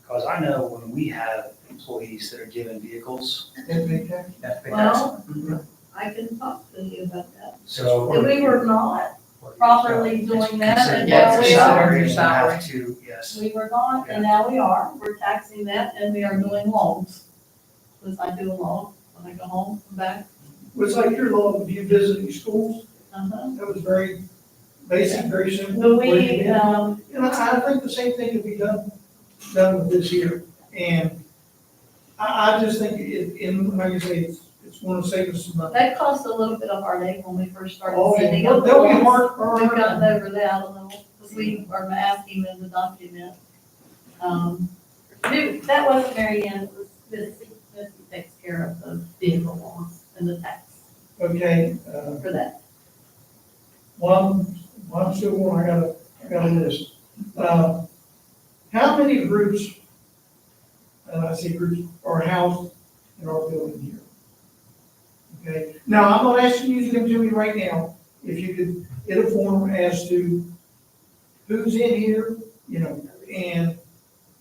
S1: Because I know when we have employees that are given vehicles,
S2: It may take-
S1: that they
S3: Well, I can talk to you about that.
S1: So.
S3: If we were not properly doing that, and
S5: Yeah,
S3: now
S5: it's
S3: we
S5: considered
S3: are,
S5: your salary.
S1: Have to, yes.
S3: we were not, and now we are, we're taxing that, and we are doing loans. Because I do a loan when I go home, come back.
S2: It's like your law of you visiting schools,
S3: Uh-huh.
S2: that was very basic, very simple.
S3: But we,
S2: And I think the same thing could be done with this here. And I just think like I say, it's going to save us some money.
S3: that cost a little bit of heartache when we first started
S2: Oh,
S3: sending
S2: yeah,
S3: out the
S2: they'll be
S3: loans.
S2: hard,
S3: We've gotten over that a little, because we are asking them to document. That wasn't Mary Ann, it was Missy takes care of the vehicle loans and the tax
S2: Okay,
S3: for that.
S2: one still one, I got a list. How many groups, and I say groups, are housed in our building here? Okay, now, I'm not asking you to give them to me right now, if you could get a form as to who's in here, you know, and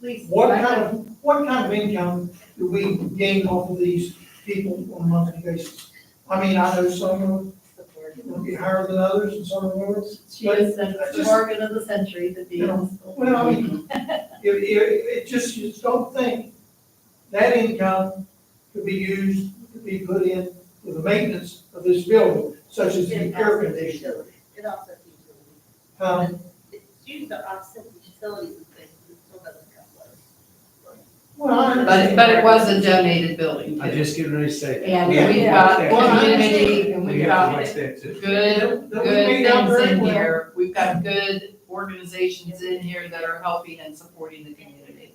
S3: Please.
S2: what kind of income do we gain off of these people on a monthly basis? I mean, I know some of them will be higher than others, and some of them.
S3: She is the bargain of the century to be.
S2: Well, I mean, it just, you just don't think that income could be used, to be put in for the maintenance of this building, such as the air conditioning.
S9: It also utilities. It's used to offset the utilities and things, but it still doesn't come close.
S2: Well, I understand.
S5: But it was a donated building
S4: I
S5: too.
S4: just getting ready to say.
S5: And
S2: Yeah.
S5: we've got
S2: Well, I
S5: community, and
S4: We
S5: we've
S4: have to
S5: got
S4: watch that too.
S5: good
S2: That we made out
S5: things
S2: very
S5: in
S2: well.
S5: here. We've got good organizations in here that are helping and supporting the community.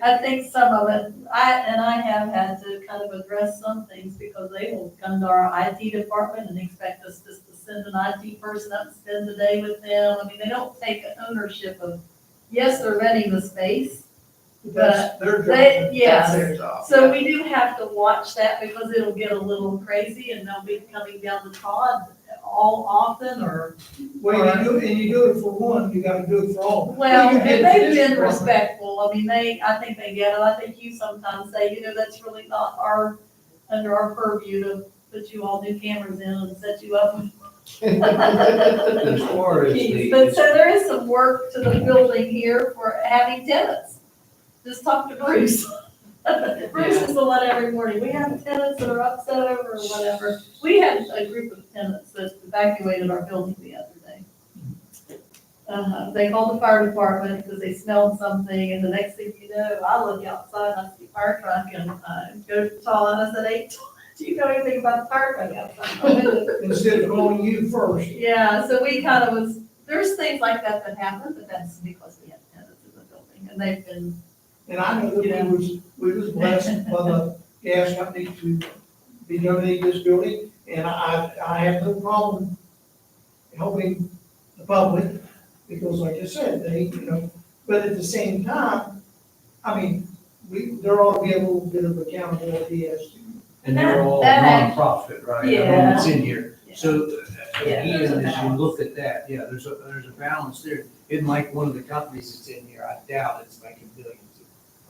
S3: I think some of it, I have had to kind of address some things because they will come to our IT department and expect us just to send an IT person up and spend the day with them. I mean, they don't take ownership of, yes, they're renting the space,
S2: That's their job.
S3: they, yes.
S5: That's their job.
S3: So we do have to watch that because it'll get a little crazy and they'll be coming down the trod all often or,
S2: Well, you do it for one, you gotta do it for all.
S3: well,
S2: You
S3: and
S2: did
S3: they've
S2: this
S3: been
S2: department.
S3: respectful. I mean, I think they get it. I think you sometimes say, that's really not under our purview to put you all new cameras in and set you up.
S4: As far as
S3: But so there is some work to the building here for having tenants. Just talk to Bruce. Bruce is the one every morning. We have tenants that are upset over or whatever. We had a group of tenants that evacuated our building the other day. They called the fire department because they smelled something, and the next thing you know, I look outside, I see a fire truck, and go to Tall, and I said, hey, do you know anything about the fire truck outside?
S2: Instead of calling you first.
S3: Yeah, so we kind of was, there's things like that that happen, but that's because we have tenants in the building, and they've been,
S2: And I know that we was blessed by the gas company to be donating this building, and I have no problem helping the public, because like I said, they, but at the same time, I mean, there ought to be a little bit of accountability as to.
S4: And they're all
S3: That-
S4: nonprofit, right?
S3: Yeah.
S4: Everyone's in here.
S3: Yeah.
S4: So,
S3: Yeah,
S4: again,
S3: there's a
S4: as you
S3: balance.
S4: look at that, yeah, there's a balance there. Isn't like one of the companies that's in here, I doubt it's making billions.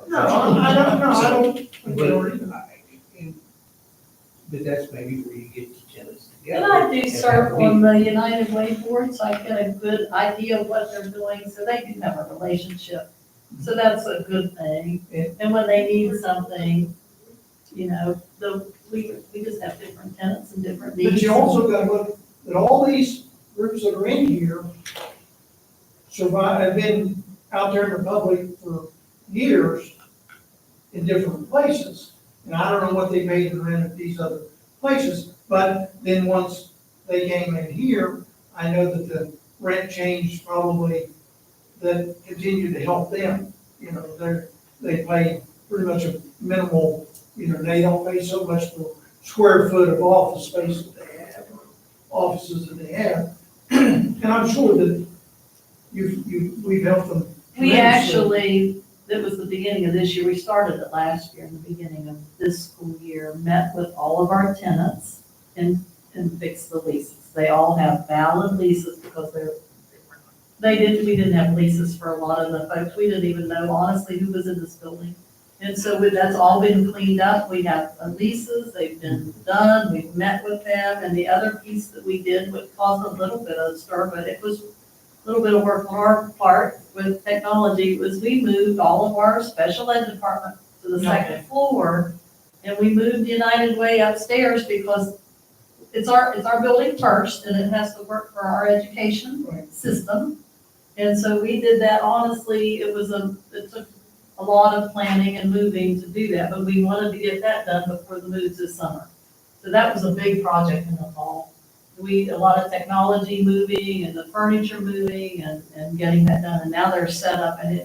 S2: No, I don't know, I don't.
S4: But that's maybe where you get your tenants together.
S3: and I do
S4: and
S3: serve
S4: have
S3: on
S4: meetings.
S3: the United Way board, so I get a good idea of what they're doing, so they do have a relationship. So that's a good thing, and when they need something, we just have different tenants and different needs.
S2: But you also gotta look, that all these groups that are in here have been out there in the public for years in different places. And I don't know what they paid in rent at these other places, but then once they came in here, I know that the rent changed probably, that continued to help them. They pay pretty much a minimal, they don't pay so much per square foot of office space that they have, or offices that they have. And I'm sure that we've helped them.
S3: We
S2: tremendously.
S3: actually, it was the beginning of this year, we started it last year, in the beginning of this school year, met with all of our tenants and fixed the leases. They all have valid leases because we didn't have leases for a lot of the folks. We didn't even know honestly who was in this building. And so that's all been cleaned up. We have leases, they've been done, we've met with them. And the other piece that we did, which caused a little bit of stir, but it was a little bit of work on our part with technology, was we moved all of our special ed department to the second floor. And we moved United Way upstairs because it's our building first, and it has to work for our education
S2: Right.
S3: system. And so we did that, honestly, it took a lot of planning and moving to do that, but we wanted to get that done before the move this summer. So that was a big project in the fall. A lot of technology moving and the furniture moving and getting that done, and now they're set up and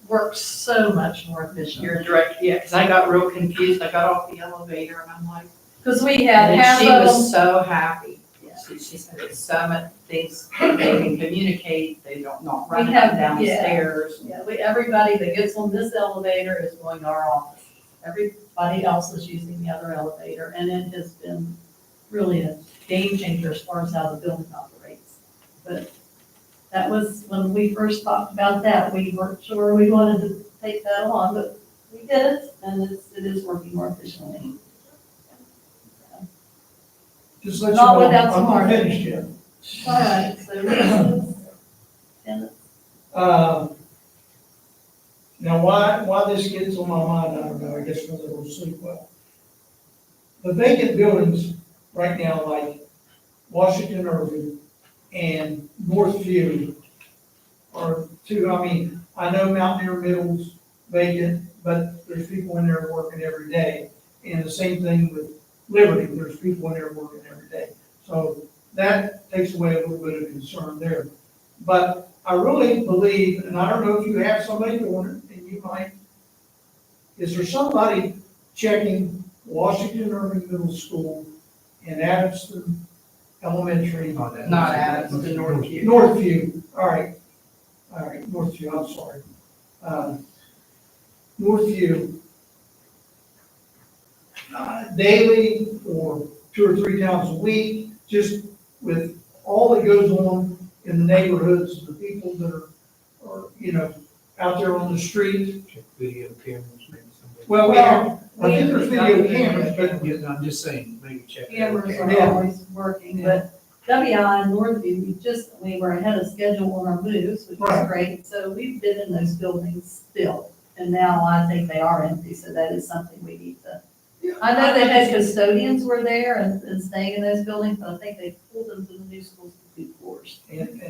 S3: works so much more efficient.
S5: You're direct, yeah, because I got real confused. I got off the elevator and I'm like,
S3: Because we had
S5: and
S3: half
S5: she
S3: of them.
S5: was so happy.
S3: Yeah.
S5: She said it's so much things, they can communicate, they don't not run
S3: We have-
S5: downstairs.
S3: Yeah, everybody that gets on this elevator is going to our office. Everybody else is using the other elevator, and it has been really a game changer as far as how the building operates. But that was, when we first talked about that, we weren't sure we wanted to take that on, but we did it, and it is working more efficiently.
S2: Just let you
S3: Not
S2: know,
S3: without
S2: I'm
S3: smart.
S2: not finished yet.
S3: All right, so leases, tenants.
S2: Now, why this gets on my mind, I don't know, I guess because I don't sleep well. The vacant buildings right now, like Washington Irving and Northview are two, I know Mountaineer Middle's vacant, but there's people in there working every day. And the same thing with Liberty, there's people in there working every day. So that takes away a little bit of concern there. But I really believe, and I don't know if you have somebody doing it, and you might, is there somebody checking Washington Irving Middle School and Adamson Elementary?
S5: Not Adams, the Northview.
S2: Northview, all right, Northview, I'm sorry. Northview, daily or 2 or 3 times a week, just with all that goes on in the neighborhoods, the people that are out there on the street.
S4: Check video cameras, maybe somebody.
S2: Well, I think there's video cameras, but
S4: Yeah, I'm just saying, maybe check. that.
S3: Cameras are
S2: Yeah.
S3: always working, but WI and Northview, we were ahead of schedule on our moves, which was
S2: Right.
S3: great. So we've been in those buildings still, and now I think they are empty, so that is something we need to. I know they had custodians were there and staying in those buildings, but I think they pulled them to the new schools to do floors.
S2: And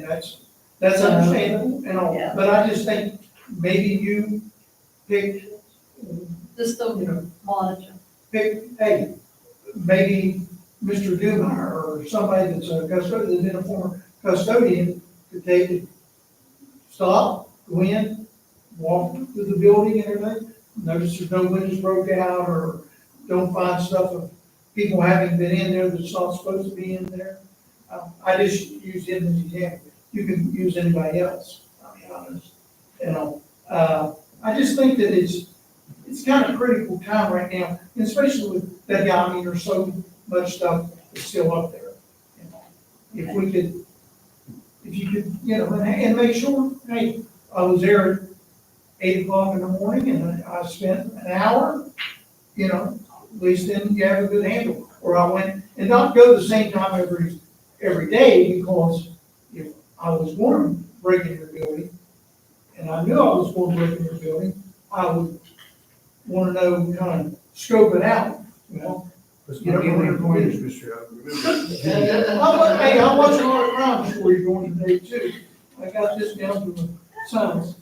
S2: That's understandable and all,
S3: Yeah.
S2: but I just think maybe you pick,
S3: Just
S2: you
S3: to
S2: know,
S3: monitor.
S2: hey, maybe Mr. Dumar or somebody that's a custodian, that's been a former custodian, they could stop, go in, walk through the building and everything, notice there's no windows broke out, or don't find stuff of people having been in there that's not supposed to be in there. I just use him as an example. You can use anybody else, I mean, honest, you know. I just think that it's kind of critical time right now, and especially with that guy, I mean, there's so much stuff that's still up there. You know. If we could, if you could, you know, and make sure, hey, I was there at 8 o'clock in the morning and I spent an hour, you know, at least then you have a good handle. Or I went, and not go the same time every day, because if I was going to break into the building, and I knew I was going to break into the building, I would want to know, kind of scope it out, you know?
S4: Let's
S2: You
S4: not
S2: don't
S4: give
S2: know
S4: any
S2: where to
S4: pointers, Mr. Upper.
S2: Hey, I watch a lot of crime stories during the day too. I got this down to a science,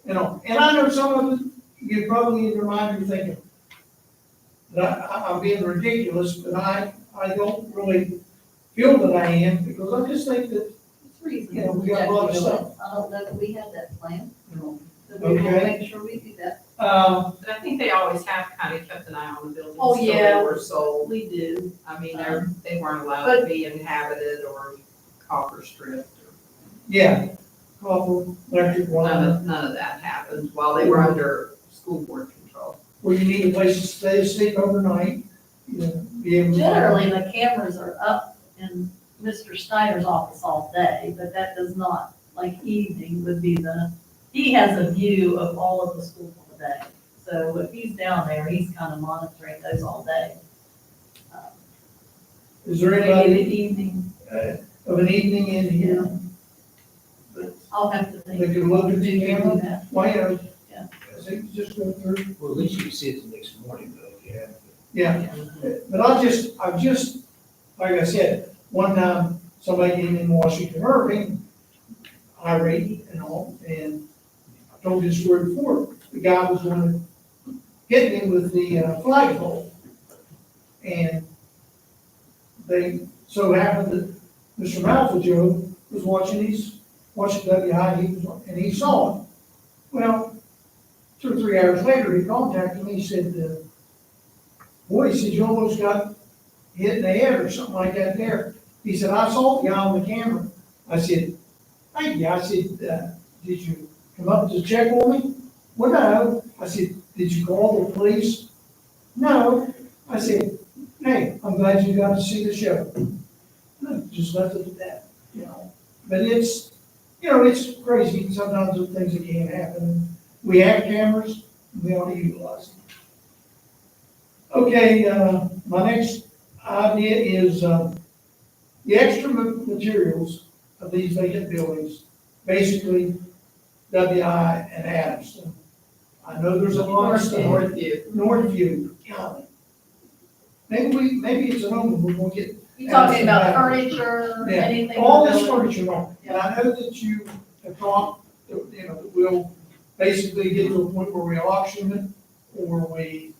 S2: you know, and I know some of it, you probably in your mind, you're thinking that I'm being ridiculous, but I don't really feel that I am, because I just think that,
S3: It's reasonable.
S2: Yeah, we got a lot of stuff.
S3: I don't know that we have that plan,
S2: you know,
S3: but we will
S2: Okay.
S3: make sure we do that.
S5: But I think they always have kind of kept an eye on the buildings.
S3: Oh,
S5: till
S3: yeah.
S5: They were sold.
S3: We do.
S5: I mean, they weren't allowed
S3: But-
S5: to be inhabited or copper stripped.
S2: yeah, copper, electric wire,
S5: None of that happened while they were under school board control.
S2: where you need a place to stay, sleep overnight, you know, be able to.
S3: Generally, the cameras are up in Mr. Snyder's office all day, but that does not, like evening would be he has a view of all of the schools all day. So if he's down there, he's kind of monitoring those all day.
S2: Is there
S3: Maybe
S2: anybody,
S3: the evening,
S2: of an evening in here
S3: I'll have to think.
S2: that could look at the
S3: Do
S2: camera?
S3: that.
S2: Why,
S3: Yeah.
S2: as they just go through,
S4: Well, at least you can see it the next morning, though, if you have to.
S2: yeah. But I've just, like I said, one time, somebody came in Washington Irving, irate and all, and I told this story before, the guy was going to hit me with the flagpole. And they so happened that Mr. Malfajoe was watching WI, and he saw it. Well, 2 or 3 hours later, he contacted me, he said, boy, he said, you almost got hit in the head or something like that there. He said, I saw the guy on the camera. I said, thank you. I said, did you come up to check on me? Well, no. I said, did you call the police? No. I said, hey, I'm glad you got to see the show. No, just left it at that, you know. But it's, you know, it's crazy. Sometimes the things that can't happen. We have cameras, we ought to utilize them. Okay, my next idea is, the extra materials of these vacant buildings, basically WI and Adamson. I know there's a lot of stuff. Northview, golly. Maybe it's an omen, we're gonna get.
S3: You talking about furniture,
S2: Yeah,
S3: anything?
S2: all this
S3: with the-
S2: furniture, on. And I know that you have talked, you know, we'll basically get to a point where we auction it, or we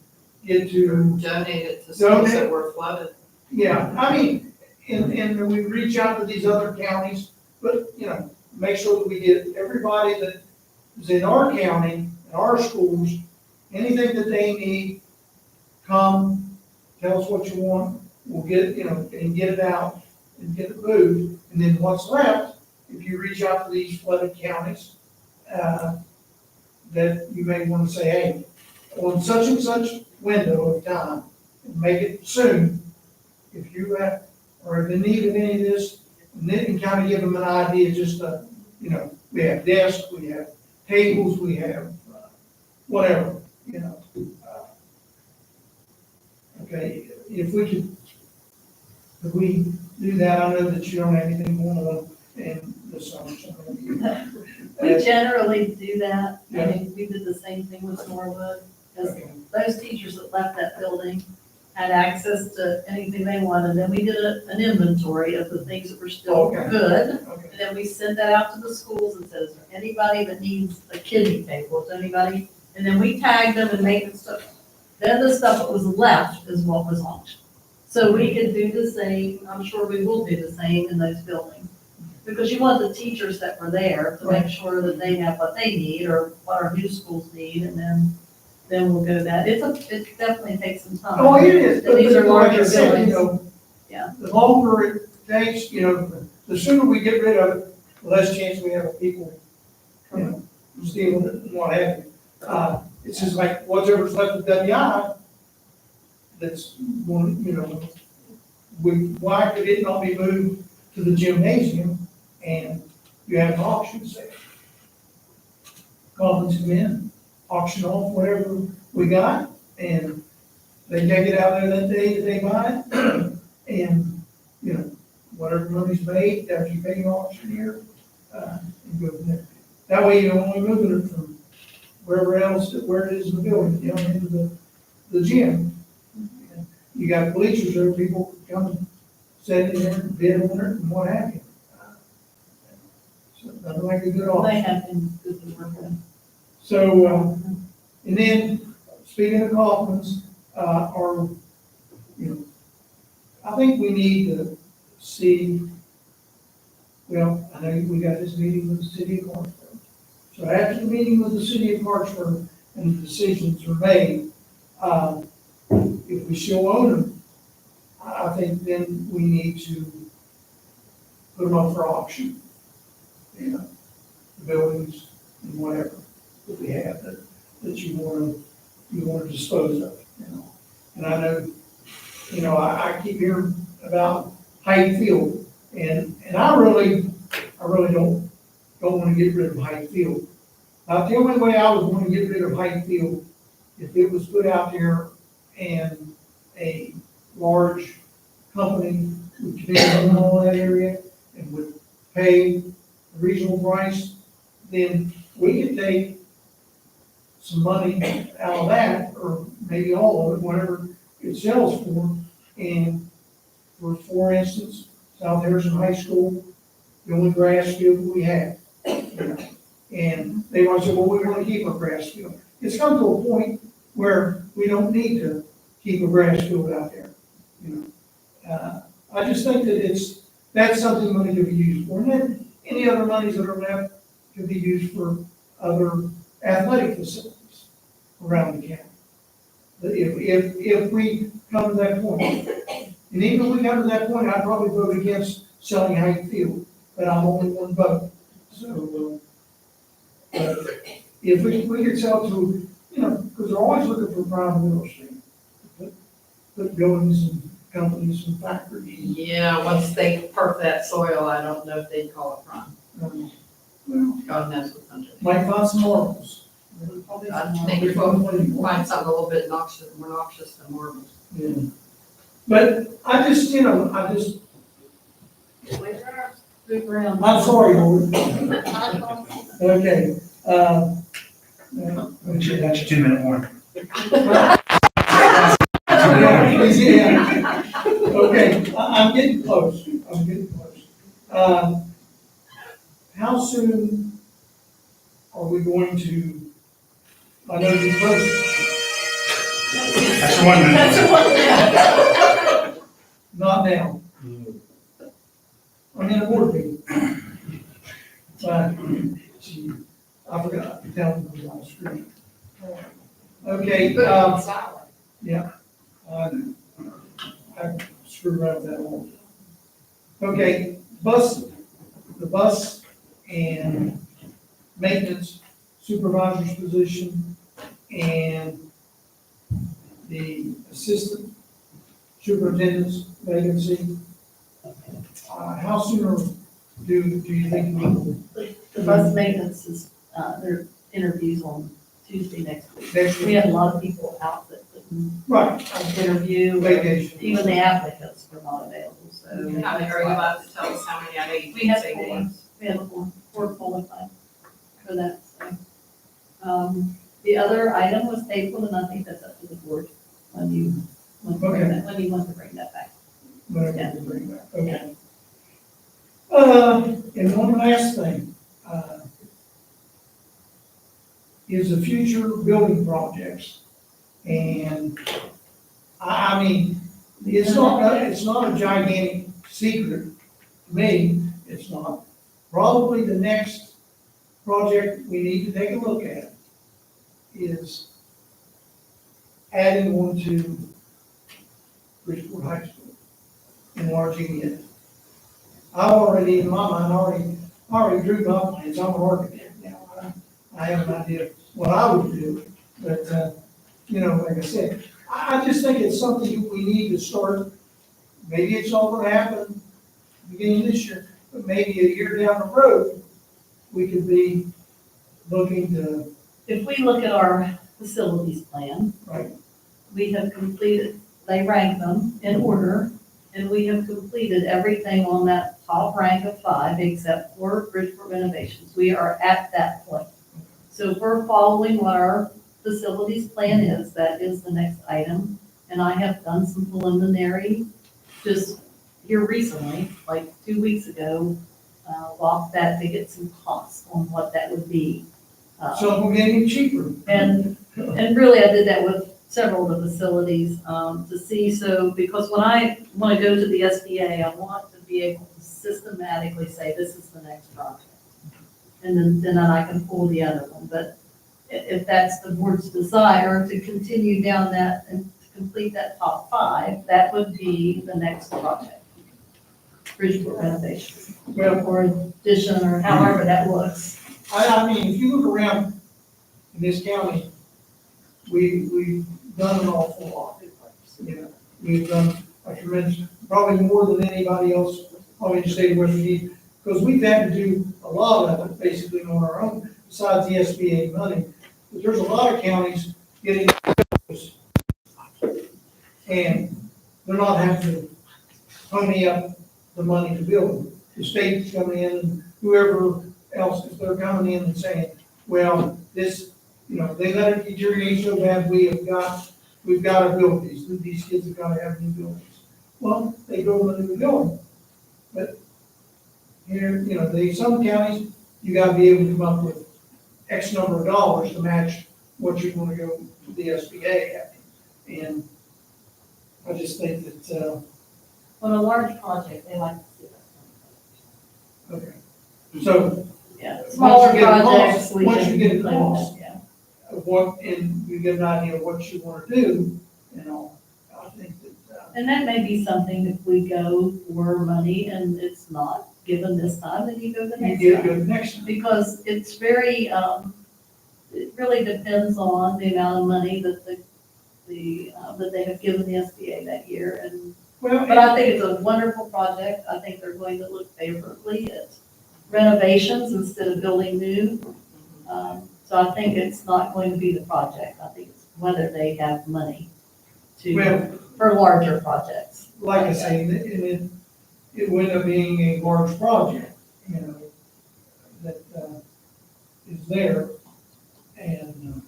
S2: get to,
S5: Donate it to schools that were flooded.
S2: yeah, I mean, and we reach out to these other counties, but, you know, make sure that we get everybody that is in our county, in our schools, anything that they need, come, tell us what you want, we'll get, you know, and get it out and get it moved. And then what's left, if you reach out to these flooded counties, that you may want to say, hey, on such and such window of time, and make it soon, if you are in need of any of this, and then you kind of give them an idea, just, you know, we have desks, we have tables, we have, whatever, you know. Okay, if we do that, I know that you don't have anything going on in the summer.
S3: We generally do that. I
S2: Yeah.
S3: mean, we did the same thing with Norwood, because
S2: Okay.
S3: those teachers that left that building, had access to anything they wanted, and then we did an inventory of the things that were still
S2: Okay.
S3: good.
S2: Okay.
S3: And then we sent that out to the schools and said, is there anybody that needs a kiddie table? Is there anybody? And then we tagged them and made the stuff. Then the stuff that was left is what was auctioned. So we could do the same, I'm sure we will do the same in those buildings. Because you want the teachers that were there to make sure that they have what they need or what our new schools need, and then we'll go that. It definitely takes some time.
S2: Oh, it is,
S3: And
S2: but
S3: these are
S2: like I
S3: larger
S2: said,
S3: buildings.
S2: yeah, the longer it takes, the sooner we get rid of it, the less chance we have of people, stealing it and what have you. It's just like whatever's left of WI, that's one, why could it not be moved to the gymnasium and you have an auction sale? Conference come in, auction off whatever we got, and they take it out there that day that they buy it, and, whatever money's made after you pay an auctioneer, and go from there. That way you're only moving it from wherever else, where it is in the building, into the gym. You got bleachers there, people come and sit in there and bid on it and what have you. So, nothing like a good auction.
S3: They have been good to work with.
S2: So, and then, speaking of Kaufman's, I think we need to see, well, I know we got this meeting with the city of Clarksburg. So after the meeting with the city of Clarksburg and the decisions are made, if we still own them, I think then we need to put them up for auction. The buildings and whatever that we have that you want to dispose of, And I know, I keep hearing about Hyde Field, and I really don't want to get rid of Hyde Field. The only way I would want to get rid of Hyde Field, if it was put out there and a large company would come in on all that area and would pay a reasonable price, then we could take some money out of that, or maybe all of it, whatever it sells for. And for instance, South Harrison High School, the only grass field we have. And they want to say, well, we want to keep our grass field. It's come to a point where we don't need to keep a grass field out there. I just think that that's something money could be used for. And then any other monies that are left could be used for other athletic facilities around the county. But if we come to that point, and even if we come to that point, I'd probably vote against selling Hyde Field, but I'm only one vote. So, if we could sell to, because they're always looking for prime real estate, put buildings and companies and factories.
S5: Yeah, once they perk that soil, I don't know if they'd call it prime.
S2: Well,
S5: God knows what's under there.
S2: might find some marbles.
S5: I think you're going to find something a little bit more noxious than marbles.
S2: Yeah. But I just,
S3: Move around.
S2: I'm sorry, Lord. Okay,
S1: That's your 2-minute warning.
S2: yeah. Okay, I'm getting close, how soon are we going to, I know you first,
S1: That's your 1 minute.
S2: not now. I'm in a board meeting. I forgot to tell them on the screen. Okay, yeah. I screwed around with that one. Okay, the bus and maintenance supervisor's position and the assistant superintendent's vacancy. How sooner do you think we will?
S3: The bus maintenance is, their interviews on Tuesday next week.
S2: Next
S3: We
S2: week?
S3: had a lot of people out that couldn't
S2: Right,
S3: interview.
S2: vacation.
S3: Even the applicants were not available, so.
S5: How many are you allowed to tell us how many? I know you
S3: We
S5: can't
S3: have
S5: say
S3: four.
S5: names.
S3: We have four qualified for that, so. The other item was tabled, and I think that's up to the board when you when you want to bring that back.
S2: Whatever
S3: Yeah.
S2: you bring back, okay. And one last thing, is the future building projects. And I mean, it's not a gigantic secret to me, it's not. Probably the next project we need to take a look at is adding one to Bridgeport High School, enlarging it. I already, in my mind, already drew my plans, I'm an architect now. I have an idea what I would do, but, like I said, I just think it's something we need to start. Maybe it's not gonna happen beginning of this year, but maybe a year down the road, we could be looking to,
S3: If we look at our facilities plan,
S2: right,
S3: we have completed, they rank them in order, and we have completed everything on that top rank of 5 except for Bridgeport renovations. We are at that point. So if we're following what our facilities plan is, that is the next item. And I have done some preliminary, just here recently, like 2 weeks ago, walked that to get some costs on what that would be.
S2: so we're getting cheaper.
S3: And really, I did that with several of the facilities, to see, so, because when I want to go to the SBA, I want to be able to systematically say, this is the next project. And then I can pull the other one, but if that's the board's desire to continue down that and to complete that top 5, that would be the next project. Bridgeport renovation,
S2: Well,
S3: or addition, or however that looks.
S2: I mean, if you look around in this county, we've done an awful lot. We've done a tremendous, probably more than anybody else, probably in the state of West Virginia, because we've had to do a lot of it basically on our own, besides the SBA money. But there's a lot of counties getting those, and they're not having to pony up the money to build them. The state's coming in, and whoever else, if they're coming in and saying, well, this, they let it deteriorate so bad, we've got to build these kids have got to have new buildings. Well, they build a new building. But here, some counties, you got to be able to come up with X number of dollars to match what you want to go to the SBA at. And I just think that,
S3: On a large project, they like to see that.
S2: okay. So,
S3: Yeah,
S2: Once
S3: smaller
S2: you get a cost-
S3: projects, we
S2: once
S3: can.
S2: you get a cost.
S3: Yeah.
S2: and you get an idea of what you want to do, I think that,
S3: And that may be something if we go for money and it's not given this time, then you go the
S2: you
S3: next
S2: get
S3: time.
S2: good next time.
S3: Because it's very, it really depends on the amount of money that that they have given the SBA that year.
S2: Well,
S3: But I think it's a wonderful project. I think they're going to look favorably at renovations instead of building new. So I think it's not going to be the project. I think it's whether they have money
S2: Well-
S3: for larger projects.
S2: like I say, it would end up being a large project, that is there. And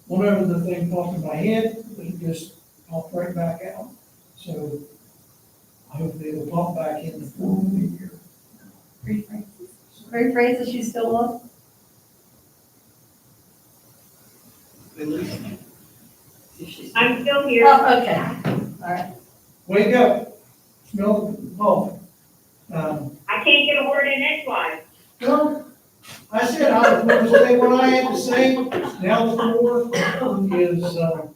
S2: whenever the thing popped in my head, it just popped right back out. So I hope they will pop back in the form of the year.
S3: Mary Frances, you still up?
S8: I'm still here.
S3: Oh, okay, all right.
S2: Wake up, smell the coffee.
S8: I can't get a word in edgewise.
S2: Well, I said I was going to say what I had to say. Now the floor is yours.
S1: All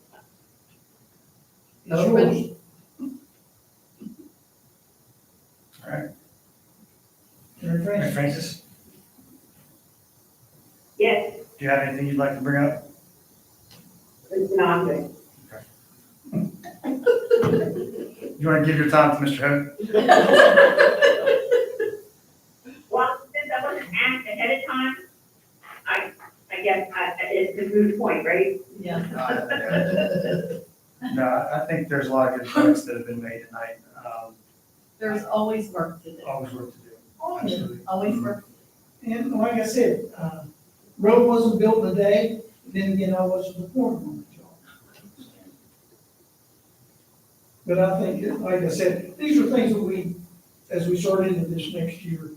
S1: right.
S2: Mary
S1: Mary
S2: Frances.
S1: Francis,
S8: Yes,
S1: do you have anything you'd like to bring up?
S8: no, I'm good.
S1: You want to give your time to Mr. Hope?
S8: Well, since I wasn't asked ahead of time, I guess it's a moot point, right?
S3: Yeah.
S1: No, I think there's a lot of good points that have been made tonight.
S3: There's always work to do,
S1: Always work to do.
S2: Oh, yeah.
S1: Absolutely.
S3: always work.
S2: And like I said, road wasn't built in a day, and then again, I wasn't the foreman on the job. But I think, like I said, these are things that we, as we start into this next year,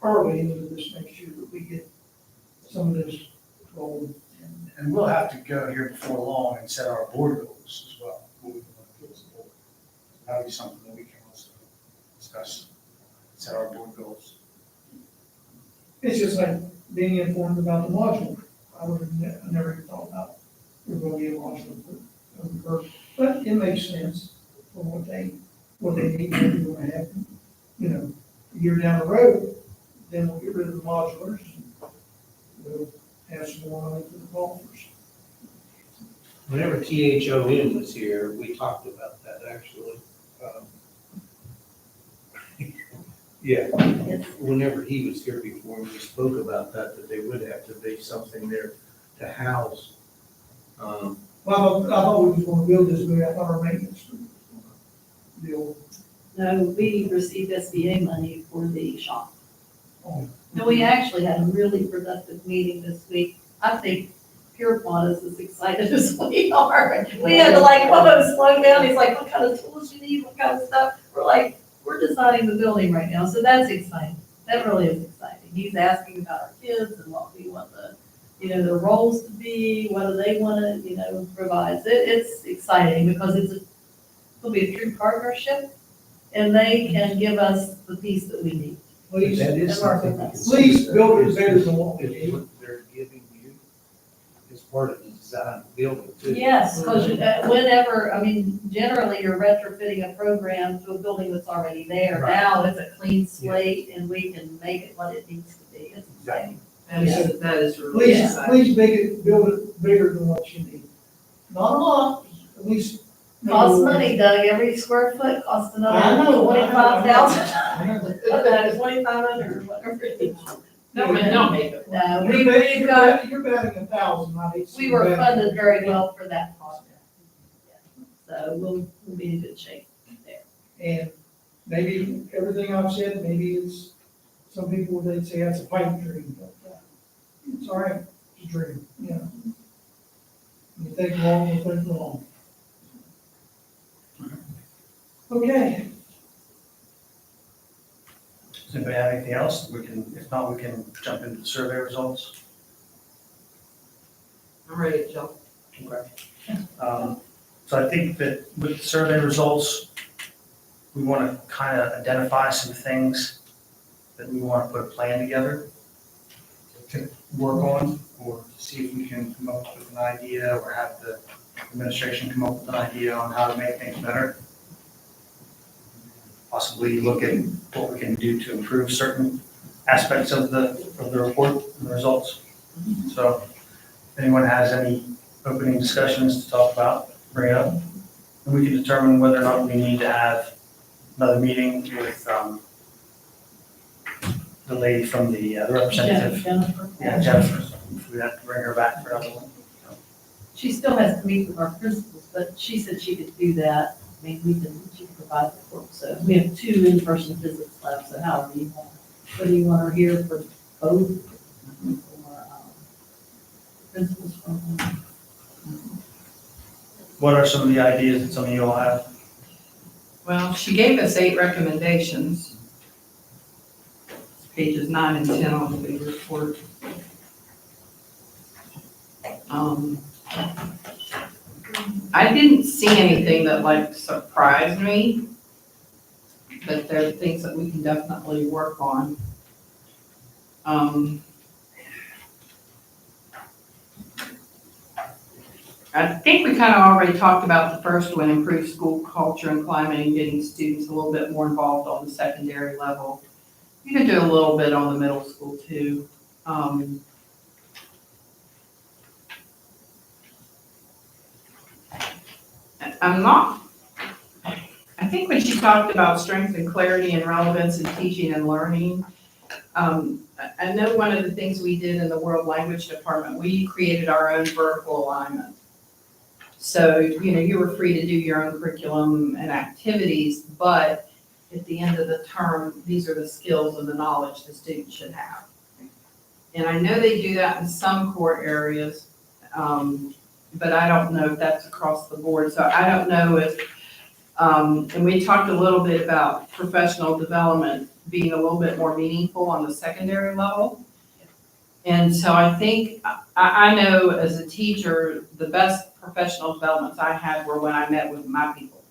S2: early into this next year, that we get some of this rolling.
S1: And we'll have to go here before long and set our board goals as well. What we want to do as a board. That'll be something that we can also discuss, set our board goals.
S2: It's just like being informed about the module. I would have never even thought about we're going to get a module for, but it makes sense for what they need, what they're going to have, you know, a year down the road, then we'll get rid of the modulars and we'll have some more money for the golfers.
S4: Whenever THON was here, we talked about that actually. Yeah, whenever he was here before, we spoke about that they would have to be something there to house.
S2: Well, I thought we was going to build this, I thought our maintenance group was going to build.
S3: No, we received SBA money for the shop.
S2: Oh.
S3: And we actually had a really productive meeting this week. I think Pierpont is as excited as we are. We had to like, whoa, slow down. He's like, what kind of tools you need, what kind of stuff? We're like, we're designing the building right now, so that's exciting. That really is exciting. He's asking about our kids and what we want their roles to be, what do they want to, provide. It's exciting because it'll be a true partnership, and they can give us the piece that we need.
S2: Please,
S4: That is something.
S2: please build it better than what we
S4: Is
S2: did.
S4: what they're giving you is part of the design of the building too.
S3: Yes, because generally you're retrofitting a program to a building that's already there.
S4: Right.
S3: Now it's a clean slate and we can make it what it needs to be. It's exciting.
S5: That is really
S2: Please,
S5: exciting.
S2: please build it bigger than what you need. Not a lot, at least.
S3: Costs money, Doug. Every square foot costs
S2: I
S3: another
S2: know,
S3: $25,000. $2,500 or whatever it is.
S5: No, don't make it.
S3: No,
S2: You're
S3: we've got,
S2: you're batting 1,000, I hate to see
S3: we
S2: you
S3: were
S2: batting
S3: funded very
S2: 1,000.
S3: well for that project. So we'll be in good shape there.
S2: And maybe everything I've said, maybe it's, some people, they'd say that's a pipe dream, but it's all right, it's a dream, you know. You think long, you think long. Okay,
S1: Does anybody have anything else? If not, we can jump into the survey results.
S5: I'm ready to jump.
S1: Okay. So I think that with the survey results, we want to kind of identify some things that we want to put a plan together to work on, or see if we can come up with an idea, or have the administration come up with an idea on how to make things better. Possibly look at what we can do to improve certain aspects of the report and the results. So if anyone has any opening discussions to talk about, bring it up. And we can determine whether or not we need to have another meeting with the lady from the representative.
S3: Jennifer.
S1: Yeah, Jennifer. We have to bring her back for another one.
S3: She still has to meet with our principals, but she said she could do that. I mean, she can provide the report. So we have 2 in-person visits left, so however you want. Whether you want her here for both or principals from home.
S1: What are some of the ideas that some of you all have?
S5: Well, she gave us 8 recommendations. Pages 9 and 10 on the report. I didn't see anything that like surprised me, but there are things that we can definitely work on. I think we kind of already talked about the first one, improve school culture and climate and getting students a little bit more involved on the secondary level. You could do a little bit on the middle school too. I think when she talked about strength and clarity and relevance in teaching and learning, I know one of the things we did in the World Language Department, we created our own vertical alignment. So, you were free to do your own curriculum and activities, but at the end of the term, these are the skills and the knowledge the student should have. And I know they do that in some core areas, but I don't know if that's across the board. So I don't know if And we talked a little bit about professional development being a little bit more meaningful on the secondary level. And so I think, I know as a teacher, the best professional developments I had were when I met with my people.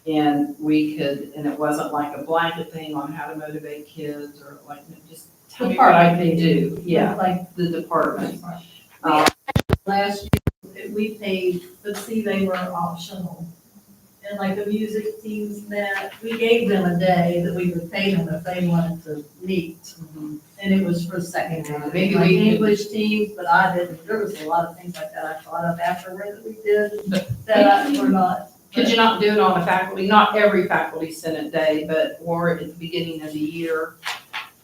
S5: And and it wasn't like a blanket thing on how to motivate kids or like, just tell me what I can do. Yeah,
S3: Like
S5: the department.
S3: last year, we paid, but see, they were optional. And like the music teams met, we gave them a day that we would pay them if they wanted to meet. And it was for secondary,
S5: Maybe
S3: like
S5: we could-
S3: English teams, but I didn't, there was a lot of things like that I thought of afterward that we did that were not.
S5: Could you not do it on a faculty, not every faculty senate day, but, or at the beginning of the year?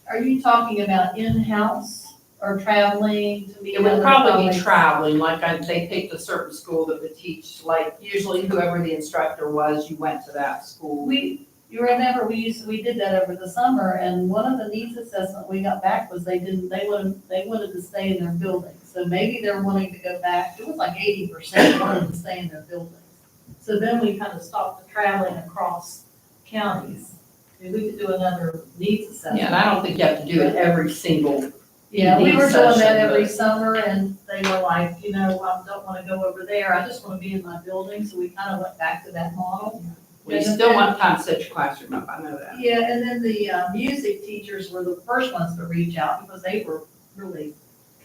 S3: Are you talking about in-house or traveling to meet?
S5: It would
S3: other
S5: probably be
S3: colleagues?
S5: traveling, they picked a certain school that would teach, like usually whoever the instructor was, you went to that school.
S3: You remember, we did that over the summer, and one of the needs assessment we got back was they wanted to stay in their building. So maybe they're wanting to go back, it was like 80% wanted to stay in their buildings. So then we kind of stopped the traveling across counties. And we could do another needs assessment.
S5: Yeah, and I don't think you have to do it every single,
S3: Yeah, we
S5: needs
S3: were doing
S5: session,
S3: that every
S5: but-
S3: summer, and they were like, I don't want to go over there, I just want to be in my building, so we kind of went back to that model.
S5: we still want time to set your classroom up, I know that.
S3: Yeah, and then the music teachers were the first ones to reach out because they were really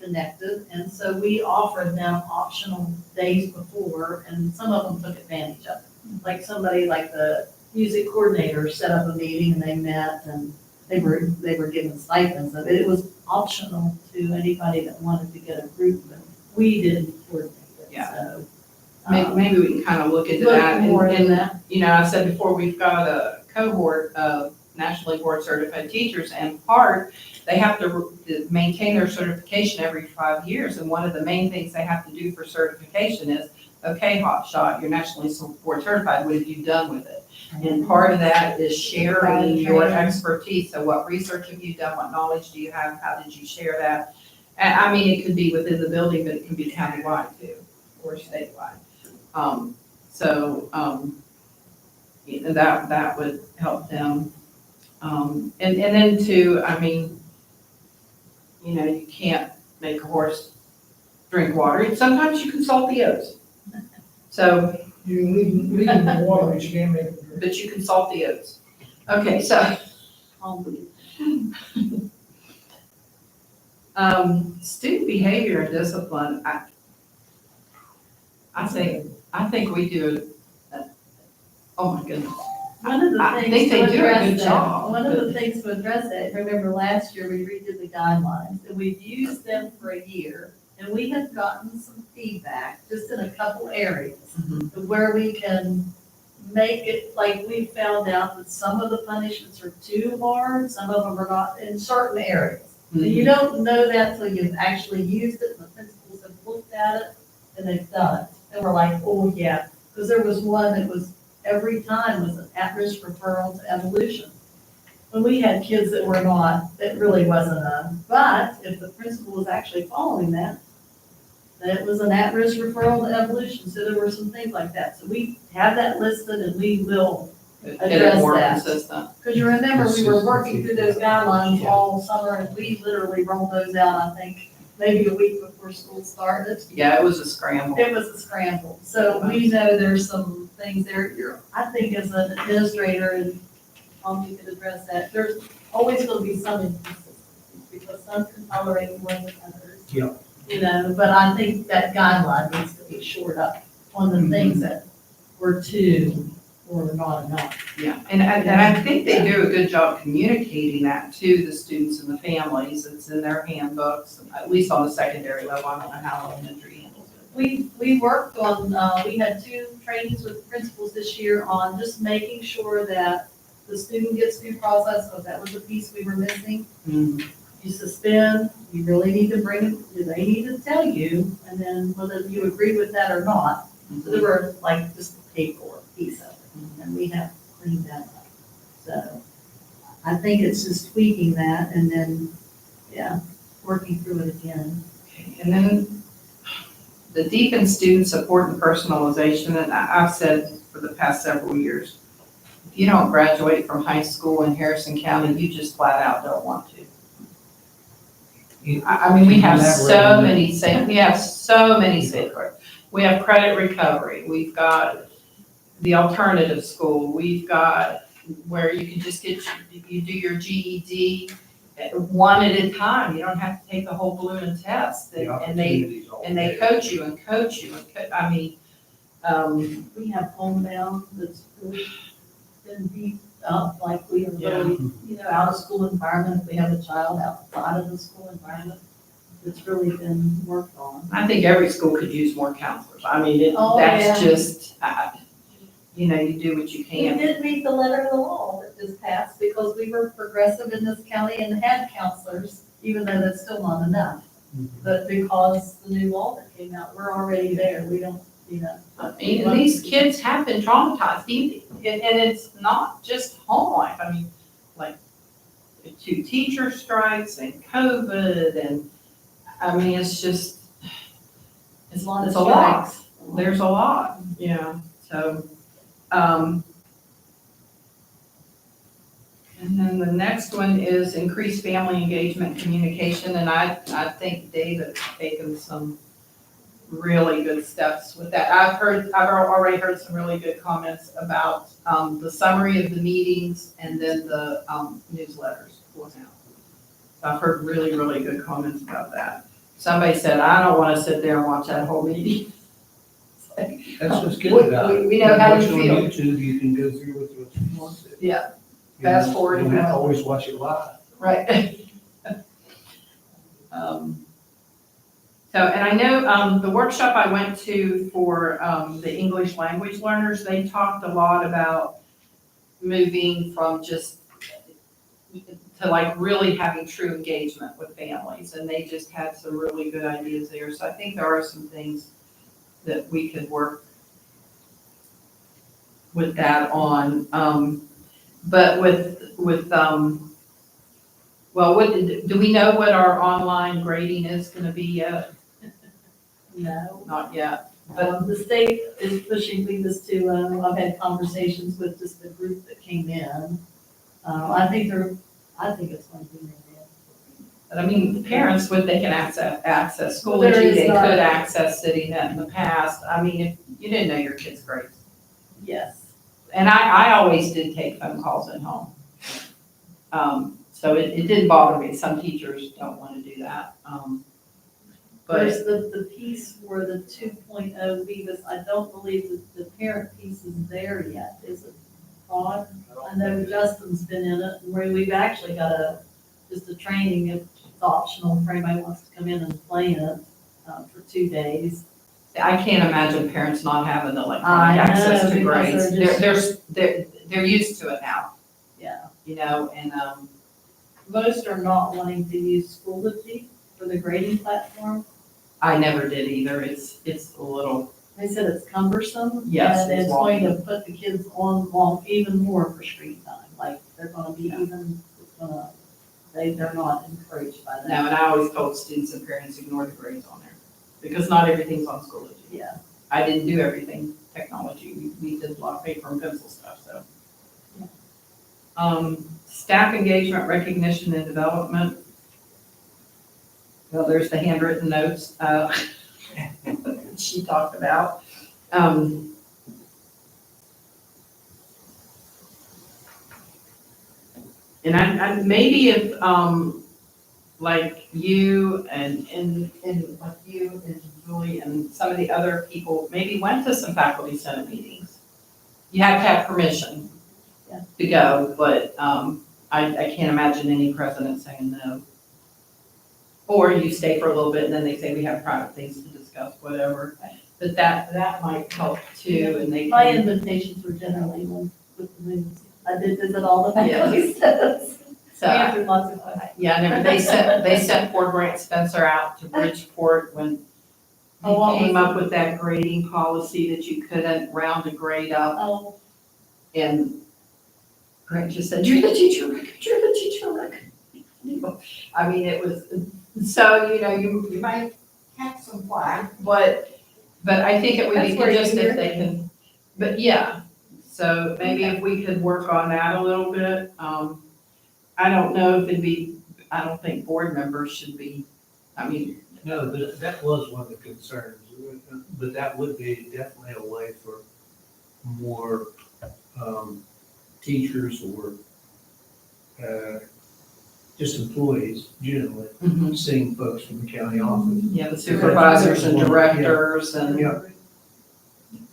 S3: connected. And so we offered them optional days before, and some of them took advantage of it. Like somebody like the music coordinator set up a meeting and they met and they were given stipends. But it was optional to anybody that wanted to get a group, but we didn't coordinate it,
S5: Yeah.
S3: so.
S5: Maybe we can kind of look into
S3: Look
S5: that.
S3: more
S5: And-
S3: into that.
S5: I said before, we've got a cohort of nationally board certified teachers, and they have to maintain their certification every 5 years. And one of the main things they have to do for certification is, okay, hotshot, you're nationally board certified, what have you done with it? And part of that is sharing your expertise. So what research have you done? What knowledge do you have? How did you share that? And I mean, it could be within the building, but it can be countywide too, or statewide. That would help them. And then too, I mean, you can't make a horse drink water. Sometimes you consult the oats. So,
S2: You can leave them in the water, but you can't make them drink.
S5: but you consult the oats. Okay, so, student behavior and discipline, I think we do oh my goodness.
S3: One of the
S5: I
S3: things
S5: think they
S3: to
S5: do a
S3: address
S5: good
S3: that,
S5: job,
S3: one of
S5: but-
S3: the things to address that, remember last year we redid the guidelines and we've used them for a year. And we have gotten some feedback just in a couple areas where we can make it, like we found out that some of the punishments are too hard, some of them are not in certain areas. And you don't know that till you've actually used it and the principals have looked at it and they've done it. And we're like, oh yeah, because there was one that was every time was an at-risk referral to evolution. When we had kids that were not, it really wasn't but if the principal was actually following that, that was an at-risk referral to evolution. So there were some things like that. So we have that listed and we will,
S5: Get it
S3: Address
S5: more
S3: that.
S5: consistent.
S3: because you remember we were working through those guidelines all summer and we literally rolled those out, I think, maybe a week before school started.
S5: Yeah, it was a scramble.
S3: It was a scramble. So we know there's some things there. I think as an administrator, and you could address that, there's always going to be some inconsistencies because some can tolerate more than others.
S4: Yeah.
S3: But I think that guideline needs to be shored up on the things that were too or not enough.
S5: Yeah, and I think they do a good job communicating that to the students and the families. It's in their handbooks, at least on the secondary level. I don't know how elementary handles it.
S3: We worked on, we had 2 trainings with principals this year on just making sure that the student gets due process, because that was the piece we were missing. You suspend, you really need to bring it, they need to tell you, and then whether you agree with that or not. So there were like just the paperwork piece of it, and we have cleaned that up. So I think it's just tweaking that and then, working through it again.
S5: And then the deepened student support and personalization, and I've said for the past several years. If you don't graduate from high school in Harrison County, you just flat out don't want to. I mean, we have so many safeguards. We have credit recovery, we've got the alternative school, we've got where you can just you do your GED one at a time. You don't have to take the whole balloon test. And they coach you and coach you. I mean,
S3: We have homebound that's really been beat up, like we are really, out of school environment. If we have a child outside of the school environment, it's really been worked on.
S5: I think every school could use more counselors. I mean,
S3: Oh,
S5: that's
S3: yeah.
S5: just, you do what you
S3: We
S5: can.
S3: did read the letter of the law that just passed because we were progressive in this county and had counselors, even though that's still not enough. But because the new law that came out, we're already there. We don't,
S5: I mean, and these kids have been traumatized, and it's not just home life. I mean, like, 2 teacher strikes and COVID, and, I mean, it's just, it's a lot. There's a lot, so, and then the next one is increased family engagement and communication, and I think David's taken some really good steps with that. I've already heard some really good comments about, the summary of the meetings and then the, newsletters going out. So I've heard really, really good comments about that. Somebody said, I don't want to sit there and watch that whole meeting.
S4: That's what's good about it.
S5: We know how you
S4: Watch it
S5: feel.
S4: on YouTube, you can go through what you want to.
S5: Yeah, fast forward.
S4: You don't have to always watch it live.
S5: right. So, and I know, the workshop I went to for, the English language learners, they talked a lot about moving from just to like really having true engagement with families, and they just had some really good ideas there. So I think there are some things that we could work with that on. But well, do we know what our online grading is gonna be yet?
S3: No.
S5: Not yet.
S3: The state is pushing this to, I've had conversations with just the group that came in. I think it's going to be made.
S5: But I mean, the parents, they can access
S3: Well, there
S5: Schoology,
S3: is
S5: they
S3: not-
S5: could access CityNet in the past. I mean, if you didn't know your kid's grades.
S3: Yes.
S5: And I always did take phone calls at home. So it didn't bother me. Some teachers don't want to do that. But
S3: There's the piece where the 2.0 Vivas, I don't believe that the parent piece is there yet, is it, Todd? I know Justin's been in it, and we've actually got just a training, if it's optional, if anybody wants to come in and play in it for 2 days.
S5: I can't imagine parents not having
S3: I
S5: electronic
S3: know,
S5: access to
S3: because
S5: grades.
S3: they're
S5: They're used to it now,
S3: Yeah.
S5: and,
S3: Most are not wanting to use Schoology for the grading platform.
S5: I never did either. It's a little,
S3: They said it's cumbersome.
S5: Yes,
S3: And
S5: it's
S3: it's going to put the kids on long, even more for screen time. Like, they're gonna be they're not encouraged by
S5: no,
S3: that.
S5: and I always told students and parents, ignore the grades on there, because not everything's on Schoology.
S3: Yeah.
S5: I didn't do everything technology. We did a lot of paper and pencil stuff, so. Staff engagement, recognition, and development. Well, there's the handwritten notes, she talked about. And I maybe if, like you and like you and Julie and some of the other people maybe went to some faculty senate meetings. You have to have permission to go, but, I can't imagine any president saying no. Or you stay for a little bit and then they say we have private things to discuss, whatever. But that might help too, and they
S3: My
S5: can,
S3: invitations were generally with the news. I did visit all the faculty senate.
S5: so,
S3: Answered lots of questions.
S5: yeah, I never, they sent poor Grant Spencer out to Bridgeport when
S3: Oh, what
S5: he came
S3: was
S5: up with that grading policy that you couldn't round a grade up.
S3: Oh,
S5: And Grant just said, you're the teacher, Rick, you're the teacher, Rick. I mean, it was, so, you might catch some flack, but I think it would be
S3: That's where
S5: good just
S3: you
S5: if
S3: hear
S5: they can, but yeah, So maybe if we could work on that a little bit. I don't know if I don't think board members should be, I mean,
S4: No, but that was one of the concerns, but that would be definitely a way for more, teachers or, just employees generally, seeing folks from the county office.
S5: yeah, the supervisors and directors and,
S4: Yeah.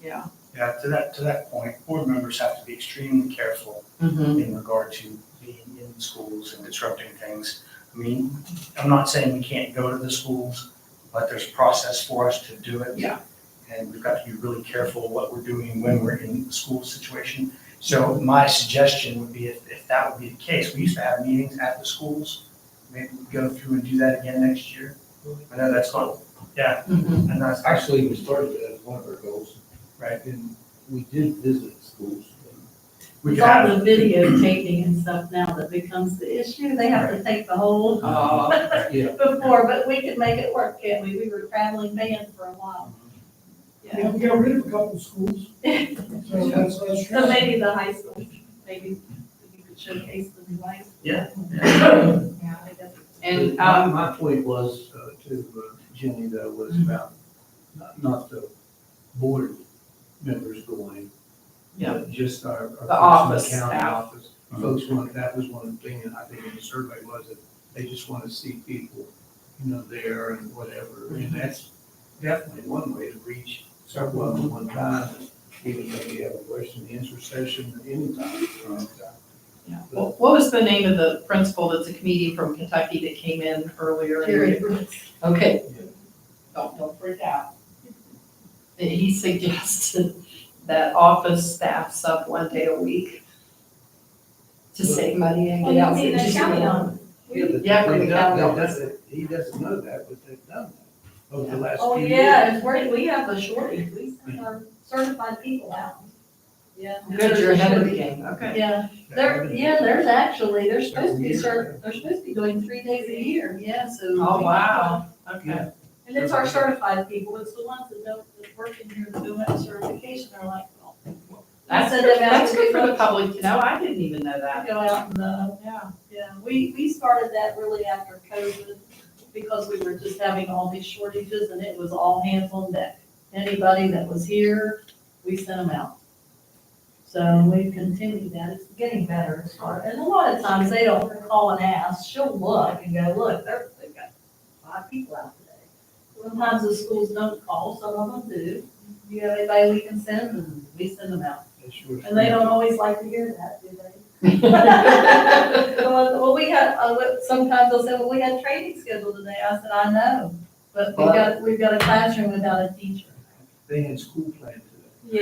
S5: yeah.
S1: Yeah, to that point, board members have to be extremely careful
S5: Mhm.
S1: in regard to being in schools and disrupting things. I mean, I'm not saying we can't go to the schools, but there's a process for us to do it.
S5: Yeah.
S1: And we've got to be really careful what we're doing when we're in the school situation. So my suggestion would be if that would be the case, we used to have meetings at the schools. Maybe we go through and do that again next year. I know that's not, yeah,
S5: Mhm.
S1: and that's
S4: Actually, we started that as one of our goals.
S1: right.
S4: And we did visit schools.
S1: We
S3: With
S1: could
S3: all
S1: have,
S3: the videotaping and stuff now that becomes the issue, they have to take the whole
S4: Yeah.
S3: before, but we could make it work, can't we? We were traveling band for a while.
S2: Yeah, we got rid of a couple of schools, so that's true.
S3: So maybe the high school, maybe you could showcase the new high school.
S1: yeah.
S5: Yeah. And,
S4: My point was, to Jenny though, was about not the board members going.
S5: Yeah.
S4: But just our.
S5: The office
S4: County
S5: staff.
S4: office. Folks want, that was one thing, and I think in the survey was that they just want to see people, there and whatever. And that's definitely one way to reach several of them at one time. Even if you have a question and answer session anytime.
S5: yeah. What was the name of the principal that's a comedian from Kentucky that came in earlier?
S3: Jerry Brooks.
S5: Okay,
S4: Yeah.
S5: don't freak out. He suggested that office staff sub one day a week to save money and get out.
S3: Oh, you mean the county on?
S4: Yeah, but
S5: Yeah, for the
S4: they've
S5: county
S4: done-
S5: office.
S4: he doesn't know that, but they've done that over the last few
S3: Oh,
S4: years.
S3: yeah, we have a shortage, we send our certified people out. Yeah.
S5: Good, you're ahead of the game, okay.
S3: Yeah, there's actually, they're supposed to be they're supposed to be doing 3 days a year, yeah, so.
S5: Oh, wow, okay.
S3: And it's our certified people, it's the ones that work in here that don't have certification, are like, well,
S5: That's
S3: send
S5: good,
S3: them out
S5: that's
S3: to
S5: good for the
S3: different-
S5: public to know, I didn't even know that.
S3: go out and,
S5: Yeah.
S3: yeah, we started that really after COVID, because we were just having all these shortages, and it was all hands on deck. Anybody that was here, we sent them out. So we've continued that, it's getting better as far, and a lot of times they don't call and ask, she'll look and go, look, they've got 5 people out today. Sometimes the schools don't call, some of them do. You have anybody we can send, and we send them out. And they don't always like to hear that, do they? Well, we had, sometimes they'll say, well, we had training scheduled today. I said, I know, but we've got a classroom without a teacher.
S4: They had school plan today.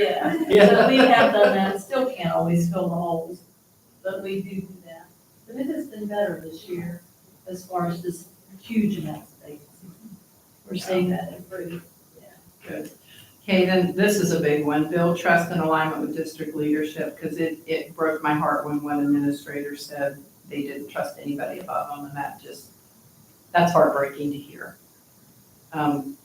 S3: Yeah.
S5: Yeah.
S3: So we have done that. Still can't always fill the holes, but we do that. But it has been better this year as far as this huge amounts of vacancies. We're seeing that improve.
S5: Good. Okay, then this is a big one. Build trust and alignment with district leadership, because it broke my heart when one administrator said they didn't trust anybody above them, and that's heartbreaking to hear. And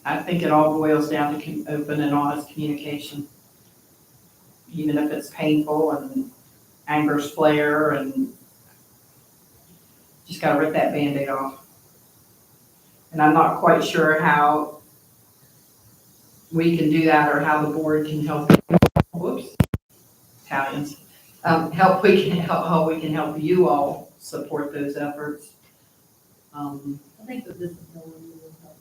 S5: I think it all boils down to open and honest communication. Even if it's painful and angers flare, and just gotta rip that Band-Aid off. And I'm not quite sure how we can do that, or how the board can help, whoops, Italians, how we can help you all support those efforts.
S3: I think the visibility will help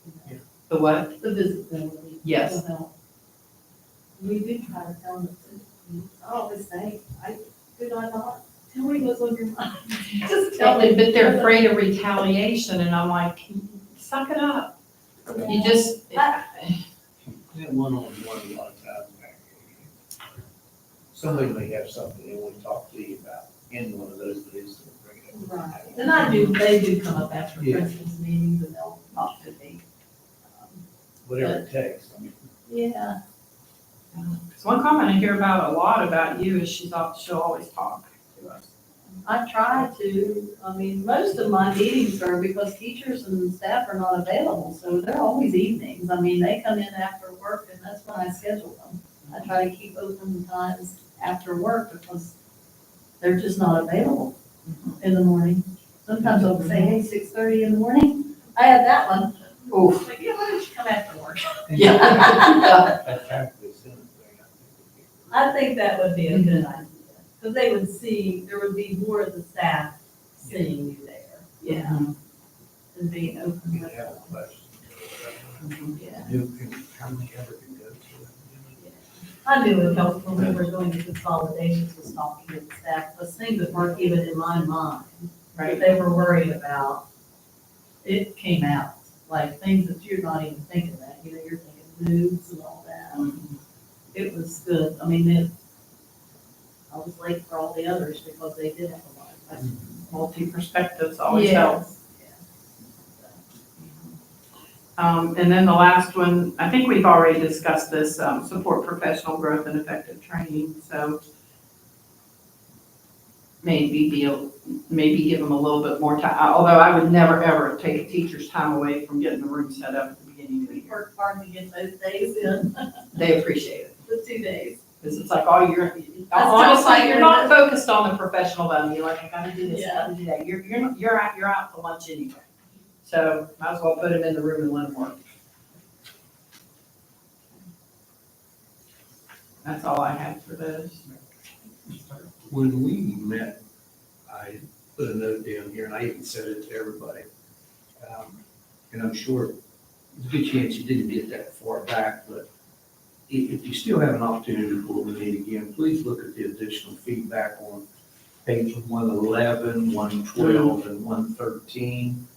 S3: with that.
S5: The what?
S3: The visibility.
S5: Yes.
S3: Will help. We do try to tell them, I always say, did I not? Tell me what's on your mind. Just tell me.
S5: But they're afraid of retaliation, and I'm like, suck it up. You just,
S4: That one-on-one a lot of times. Somebody may have something they want to talk to you about in one of those days. Bring it up.
S3: Right, and they do come up after
S4: Yeah.
S3: principals meetings, and they'll talk to me.
S4: Whatever it takes. I mean,
S3: Yeah,
S5: because one comment I hear about a lot about you is she'll always talk to us.
S3: I try to, I mean, most of my meetings are because teachers and staff are not available, so they're always evenings. I mean, they come in after work and that's when I schedule them. I try to keep open times after work because they're just not available in the morning. Sometimes I'll say, hey, 6:30 in the morning, I had that one.
S5: Oof.
S3: Like, yeah, why don't you come after work?
S5: Yeah.
S4: That faculty senate thing,
S3: I think that would be a good idea, because they would see, there would be more of the staff seeing you there. Yeah. And being open
S4: You
S3: with
S4: can have a
S3: them.
S4: question.
S3: Yeah.
S4: How many ever can go to it?
S3: I knew it helped when we were doing the consolidations, was talking to the staff, because things that weren't even in my mind, that they were worried about, it came out, like things that you're not even thinking that, you know, you're thinking moods and all that. It was good, I mean, I was late for all the others because they did have a lot.
S5: Multi-perspectives always
S3: Yeah.
S5: help. And then the last one, I think we've already discussed this, support professional growth and effective training, so maybe give them a little bit more time, although I would never, ever take a teacher's time away from getting the room set up at the beginning of the
S3: We
S5: year.
S3: worked hard to get those days in,
S5: They appreciate it,
S3: the 2 days.
S5: because it's like, oh, honestly,
S3: like
S5: you're not focused on the professional level, you're like, I gotta do this, I
S3: Yeah.
S5: gotta do that, you're out for lunch anyway. So might as well put them in the room and let them work. That's all I have for those.
S4: When we met, I put a note down here, and I even said it to everybody. And I'm sure there's a good chance you didn't get that far back, but if you still have an opportunity for the meet again, please look at the additional feedback on page 111, 112, and 113.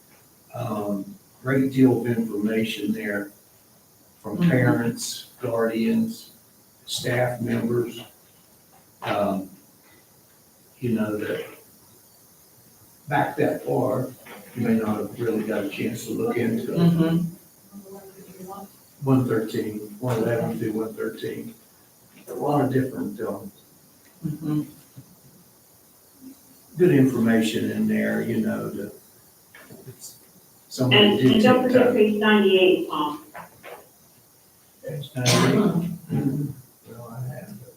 S4: Great deal of information there from parents, guardians, staff members. You know, that back that far, you may not have really got a chance to look into it. 113, 111 through 113. A lot of different, good information in there, you know, that somebody
S8: And
S4: did
S8: don't
S4: take
S8: forget
S4: time.
S8: page 98,
S4: Page 98. Well, I have it.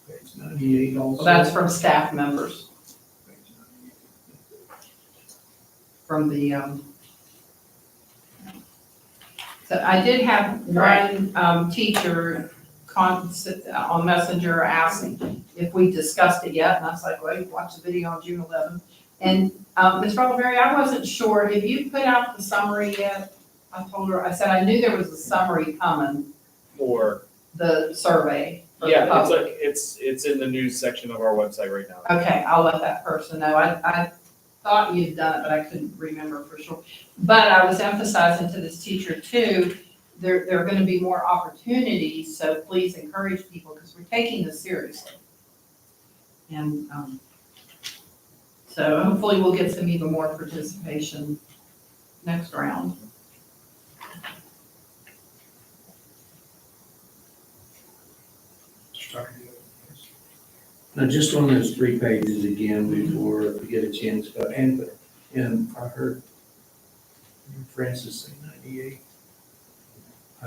S4: Page 98 also.
S5: Well, that's from staff members,
S4: Page 98.
S5: from the, so I did have one, teacher on Messenger asking if we discussed it yet, and I was like, well, you watched the video on June 11th. And, Ms. Rolleberry, I wasn't sure, have you put out the summary yet? I told her, I said I knew there was a summary coming,
S7: For,
S5: the survey for the
S7: yeah,
S5: public.
S7: it's in the news section of our website right now.
S5: Okay, I'll let that person know. I thought you'd done it, but I couldn't remember for sure. But I was emphasizing to this teacher too, there are gonna be more opportunities, so please encourage people, because we're taking this seriously. And, so hopefully we'll get some even more participation next round.
S4: Now, just on those 3 pages again, before we get a chance, and I heard Francis say 98.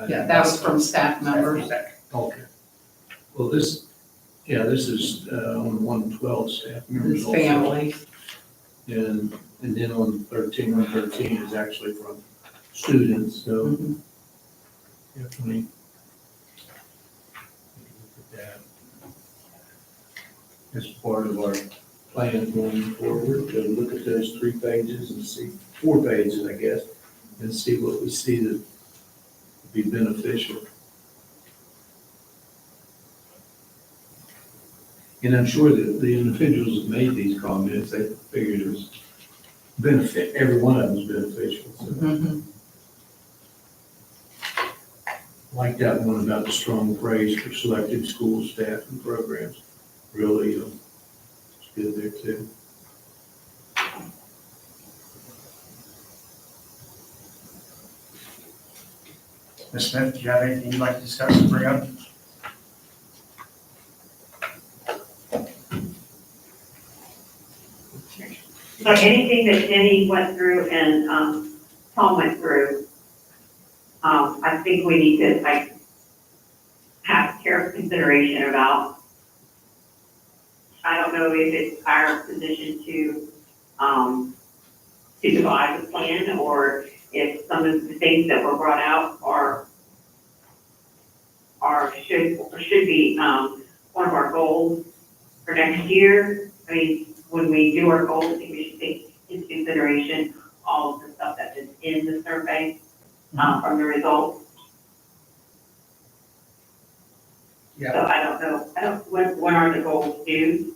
S5: Yeah, that was from staff members.
S4: Okay. Well, this is on 112 staff members
S5: This
S4: also.
S5: family.
S4: And then on 113 is actually from students, so definitely. Look at that. As part of our plan going forward, to look at those 3 pages and see, 4 pages, I guess, and see what we see that would be beneficial. And I'm sure that the individuals that made these comments, they figured it was benefit, every one of them is beneficial. So. Like that one about the strong praise for selected school staff and programs. Really, it's good there too.
S1: Ms. Smith, do you have anything you'd like to discuss or bring up?
S10: So anything that Jenny went through and, Tom went through, I think we need to, like, have careful consideration about. I don't know if it's our position to devise a plan, or if some of the things that were brought out should be, one of our goals for next year. I mean, when we do our goals, I think we should take into consideration all of the stuff that is in the survey, from the results.
S1: Yeah.
S10: So I don't know, when are the goals due?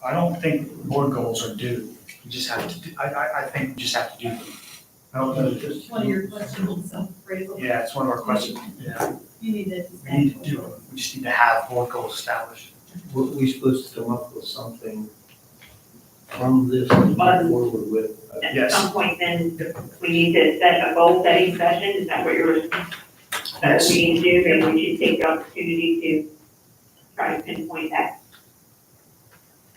S1: I don't think board goals are due. You just have to, I think we just have to do them. I don't know, just,
S3: One of your questions, self-appraisal.
S1: yeah, it's one of our questions, yeah.
S3: You need to.
S1: We need to do them. We just need to have board goals established.
S4: We're supposed to come up with something from this to move forward with.
S10: At
S1: Yes.
S10: some point, then we need to set a goal setting session. Is that what
S1: Yes.
S10: we need to do? Maybe we should take the opportunity to try to pinpoint that.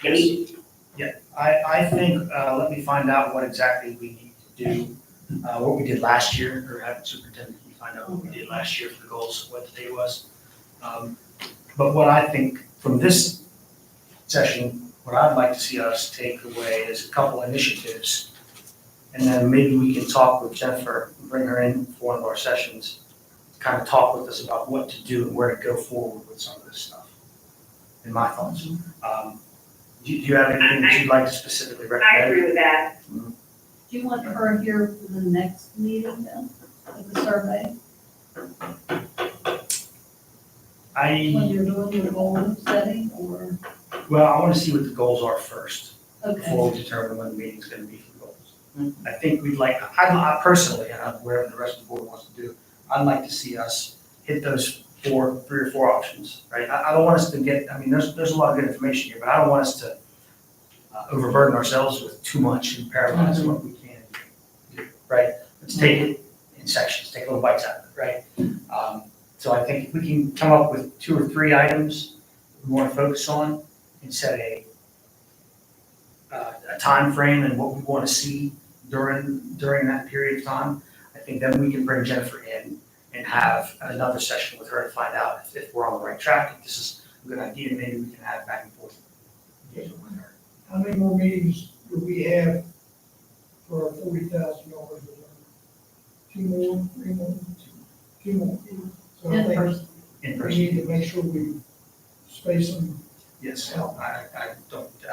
S1: Yes. Yeah, I think, let me find out what exactly we need to do, what we did last year, or have the superintendent find out what we did last year for the goals, what the date was. But what I think from this session, what I'd like to see us take away is a couple initiatives. And then maybe we can talk with Jennifer, bring her in for one of our sessions, kind of talk with us about what to do and where to go forward with some of this stuff, in my thoughts. Do you have anything that you'd like to specifically
S10: I
S1: recommend?
S10: agree with that.
S3: Do you want her here for the next meeting then, of the survey, when you're doing your goal setting, or,
S1: Well, I want to see what the goals are first,
S3: okay.
S1: before we determine when the meeting's going to be for goals. I think we'd like, I personally, and whatever the rest of the board wants to do, I'd like to see us hit those three or four options, right? I don't want us to get, I mean, there's a lot of good information here, but I don't want us to overburden ourselves with too much and paralyze what we can do, right? Let's take it in sections, take little bites out of it, right? So I think if we can come up with 2 or 3 items we want to focus on and set a time frame and what we want to see during that period of time, I think then we can bring Jennifer in and have another session with her to find out if we're on the right track, if this is a good idea, maybe we can have back and forth.
S2: How many more meetings do we have for our $40,000? 2 more, 3 more? 2 more. So I
S3: In
S2: think
S3: person.
S1: In
S2: we
S1: person,
S2: need to make sure we space them.
S1: yes, I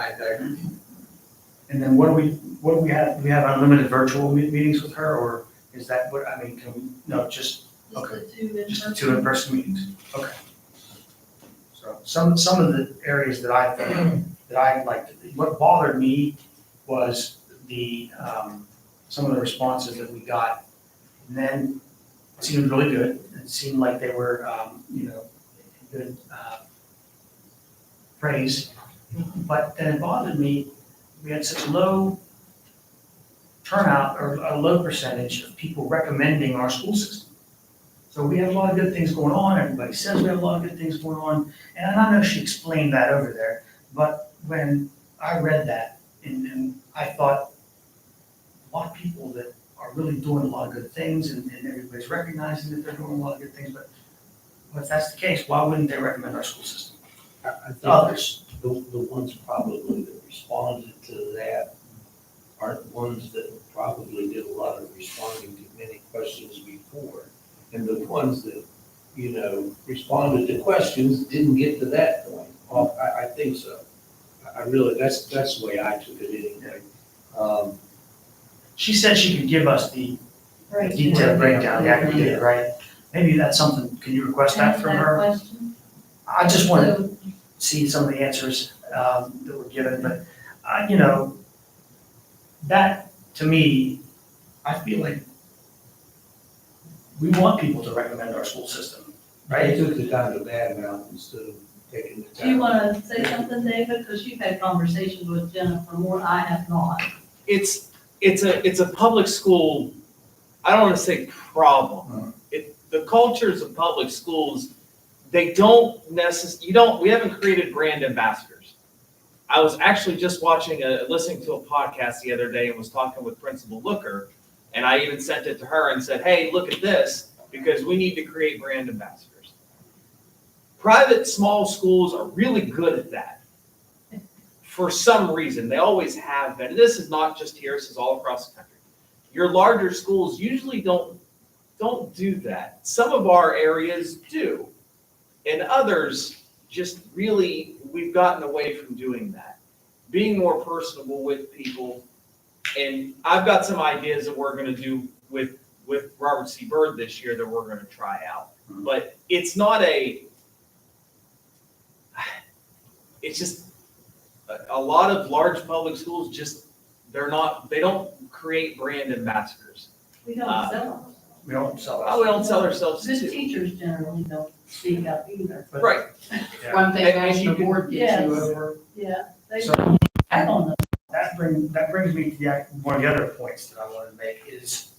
S1: agree. And then what do we have, do we have unlimited virtual meetings with her, or is that what, I mean, can we, no, just okay.
S3: Just the 2 in
S1: Just
S3: person.
S1: 2 in-person meetings, okay. So some of the areas that I think, that I like, what bothered me was the, some of the responses that we got. And then it seemed really good, it seemed like they were, good praise. But then it bothered me, we had such low turnout, or a low percentage of people recommending our school system. So we have a lot of good things going on, everybody says we have a lot of good things going on, and I know she explained that over there, but when I read that, and I thought, a lot of people that are really doing a lot of good things, and everybody's recognizing that they're doing a lot of good things, but if that's the case, why wouldn't they recommend our school system?
S4: I think
S1: Others,
S4: the ones probably that responded to that aren't the ones that probably did a lot of responding to many questions before. And the ones that, responded to questions didn't get to that point. Well, I think so. I really, that's the way I took it anyway.
S1: she said she could give us the
S3: Right.
S1: detailed breakdown, the accurate data, right? Maybe that's something, can you request that from her?
S3: Question?
S1: I just want to
S3: So,
S1: see some of the answers that were given, but, that, to me, I feel like we want people to recommend our school system,
S4: They
S1: right?
S4: took the time to bad mouth instead of taking the time.
S3: do you want to say something, David? Because you've had conversations with Jennifer more, I have not.
S7: It's a public school, I don't want to say problem. The cultures of public schools, they don't we haven't created brand ambassadors. I was actually just listening to a podcast the other day and was talking with Principal Looker. And I even sent it to her and said, hey, look at this, because we need to create brand ambassadors. Private small schools are really good at that. For some reason, they always have been. And this is not just here, this is all across the country. Your larger schools usually don't do that. Some of our areas do. And others just really, we've gotten away from doing that. Being more personable with people. And I've got some ideas that we're going to do with Robert C. Byrd this year that we're going to try out. But it's not it's just a lot of large public schools they don't create brand ambassadors.
S3: We don't sell them.
S1: We don't sell
S7: Oh, we don't sell ourselves
S3: Good
S7: too.
S3: teachers generally don't speak up either.
S7: Right.
S5: One thing
S7: And
S5: National
S7: you
S5: Board gets you
S3: Yes.
S5: over.
S3: Yeah, they,
S1: So-
S3: I don't know.
S1: That brings me to one of the other points that I wanted to make is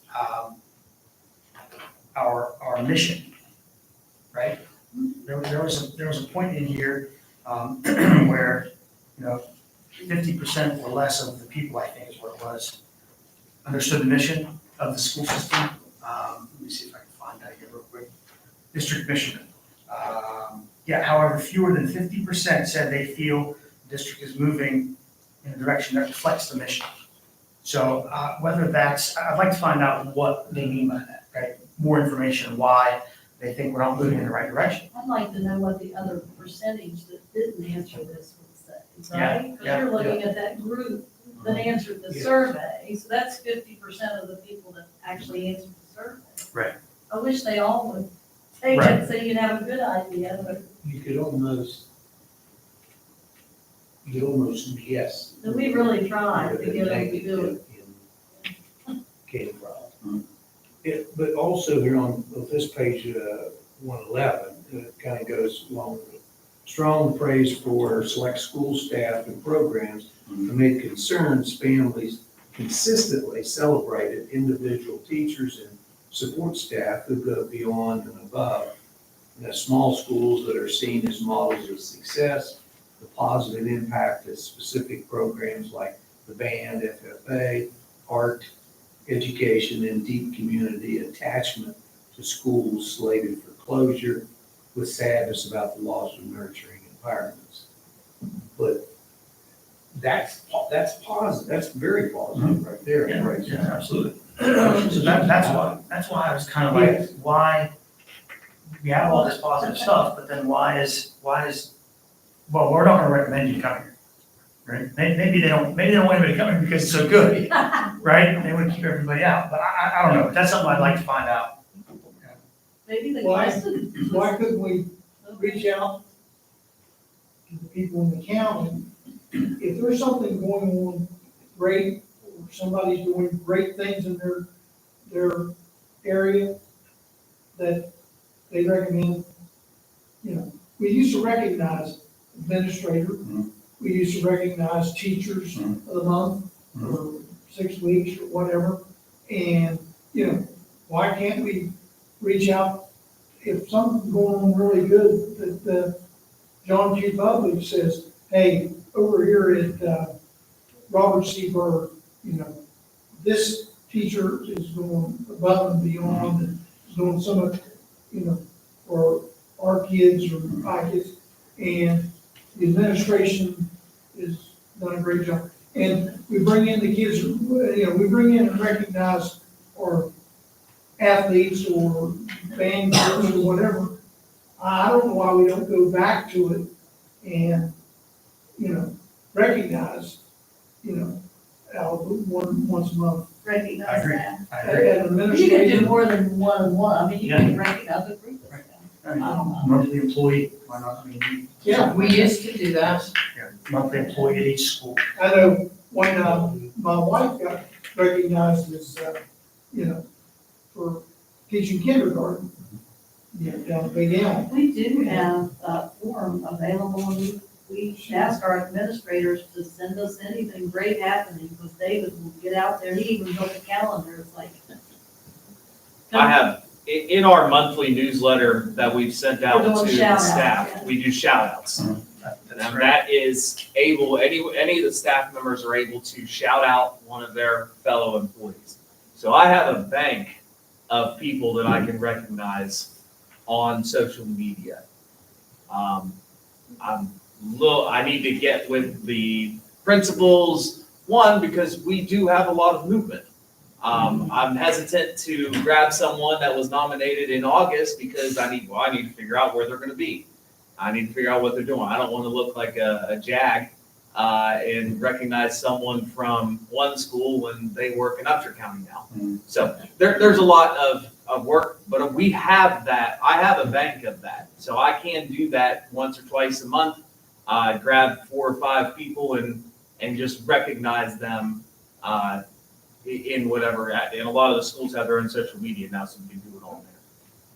S1: our mission, right? There was a point in here where, 50% or less of the people, I think is what it was, understood the mission of the school system. Let me see if I can find that here real quick. District mission. However, fewer than 50% said they feel the district is moving in a direction that reflects the mission. So whether that's, I'd like to find out what they mean by that, right? More information, why they think we're not moving in the right direction.
S3: I'd like to know what the other percentage that didn't answer this would say,
S1: Yeah,
S3: right? Because
S1: yeah,
S3: you're looking at that group that answered the
S4: Yeah.
S3: survey, so that's 50% of the people that actually answered the survey.
S1: Right.
S3: I wish they all would take
S1: Right.
S3: it so you'd have a good idea, but
S4: You could almost guess.
S3: we really tried to
S4: where the
S3: get them to do it.
S4: negative came from. But also here on this page, 111, it kind of goes along with it. Strong praise for select school staff and programs amid concerns families consistently celebrated individual teachers and support staff who go beyond and above. And the small schools that are seen as models of success, the positive impact of specific programs like the band, FFA, art, education, and deep community attachment to schools slated for closure, with sadness about the loss of nurturing environments. But that's positive, that's very positive right there.
S1: Yeah,
S4: right?
S1: yeah, absolutely. So that's why I was kind of like, why, we have all this positive stuff, but then why is, well, we're not gonna recommend you come here, right? Maybe they don't want anybody to come here because it's so good, right? They would keep everybody out, but I don't know, that's something I'd like to find out.
S3: Maybe the
S2: Why-
S3: question.
S2: Why couldn't we reach out to the people in the county? If there's something going on great, or somebody's doing great things in their area that they recommend, we used to recognize administrator, we used to recognize teachers of the month, or 6 weeks, or whatever. And, why can't we reach out if something's going on really good, that John Q. Public says, hey, over here at Robert C. Byrd, this teacher is going above and beyond and is doing so much, for our kids or my kids. And the administration has done a great job. And we bring in the kids, we bring in and recognize our athletes or band groups or whatever. I don't know why we don't go back to it and, recognize, once a month.
S3: Recognize
S1: agree.
S3: that.
S1: I
S2: At
S1: agree.
S2: an
S3: You can do
S2: administrative,
S3: more than one and one, I mean, you can recognize a group of them.
S1: Monthly employee, why not, I mean,
S2: yeah,
S5: We used to do that.
S1: monthly employee at each school.
S2: I know when, my wife got recognized as, for teaching kindergarten, down at Big Elm.
S3: We do have a form available, and we ask our administrators to send us anything great happening, because David will get out there, he even built a calendar, it's like.
S7: I have, in our monthly newsletter that we've sent out
S3: We're
S7: to
S3: doing
S7: the
S3: shout-outs,
S7: staff,
S3: yeah.
S7: we do shout outs. for them. That is able, any of the staff members are able to shout out one of their fellow employees. So I have a bank of people that I can recognize on social media. I need to get with the principals, one, because we do have a lot of movement. I'm hesitant to grab someone that was nominated in August because I need to figure out where they're gonna be. I need to figure out what they're doing. I don't want to look like a jag, and recognize someone from one school when they work in Upshur County now. So there's a lot of work, but we have that. I have a bank of that. So I can do that once or twice a month, grab 4 or 5 people and just recognize them, in whatever, and a lot of the schools have their own social media now, so we can do it on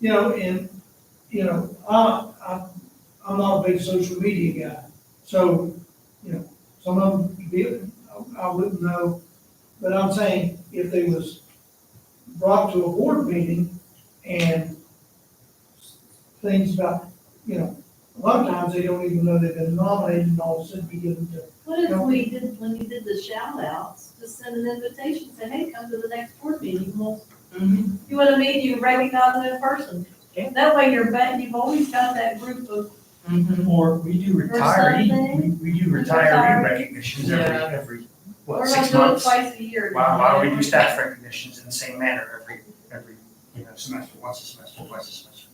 S7: there.
S2: I'm not a big social media guy, so, some of them, I wouldn't know. But I'm saying, if they was brought to a board meeting and things about, a lot of times they don't even know they've been nominated, and all of a sudden you give them to.
S3: What if when you did the shout outs, just send an invitation, say, hey, come to the next board meeting, well, you know what I mean, you recognize them in person. That way you've always got that group of,
S1: Or we do retiree, we do retiree recognitions every,
S3: we're
S1: what,
S3: gonna
S1: 6
S3: do it
S1: months?
S3: twice a year.
S1: Why don't we do staff recognitions in the same manner every semester, once a semester, twice a semester?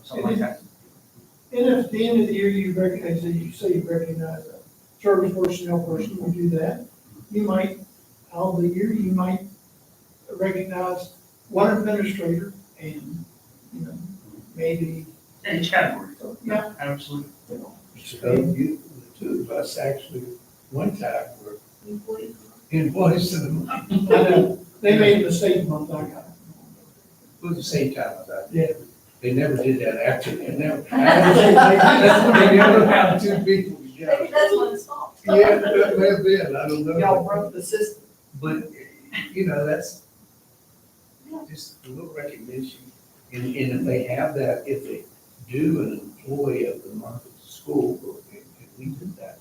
S1: Something like that.
S2: And if at the end of the year you recognize, you say you recognize a service personnel person, we do that. You might, out of the year, you might recognize one administrator and, maybe.
S1: Each category.
S2: Yeah.
S1: Absolutely.
S4: So the two of us actually, one time, were invoiced to the month.
S2: I know, they made a mistake once I got it.
S4: It was the same time as I did.
S2: Yeah.
S4: They never did that after, they never. They never found 2 people together.
S3: Maybe that's what it's called.
S4: Yeah, that may have been, I don't know.
S2: Y'all broke the system.
S4: But, that's just a little recognition. And if they have that, if they do an employee of the month at the school, and we did that,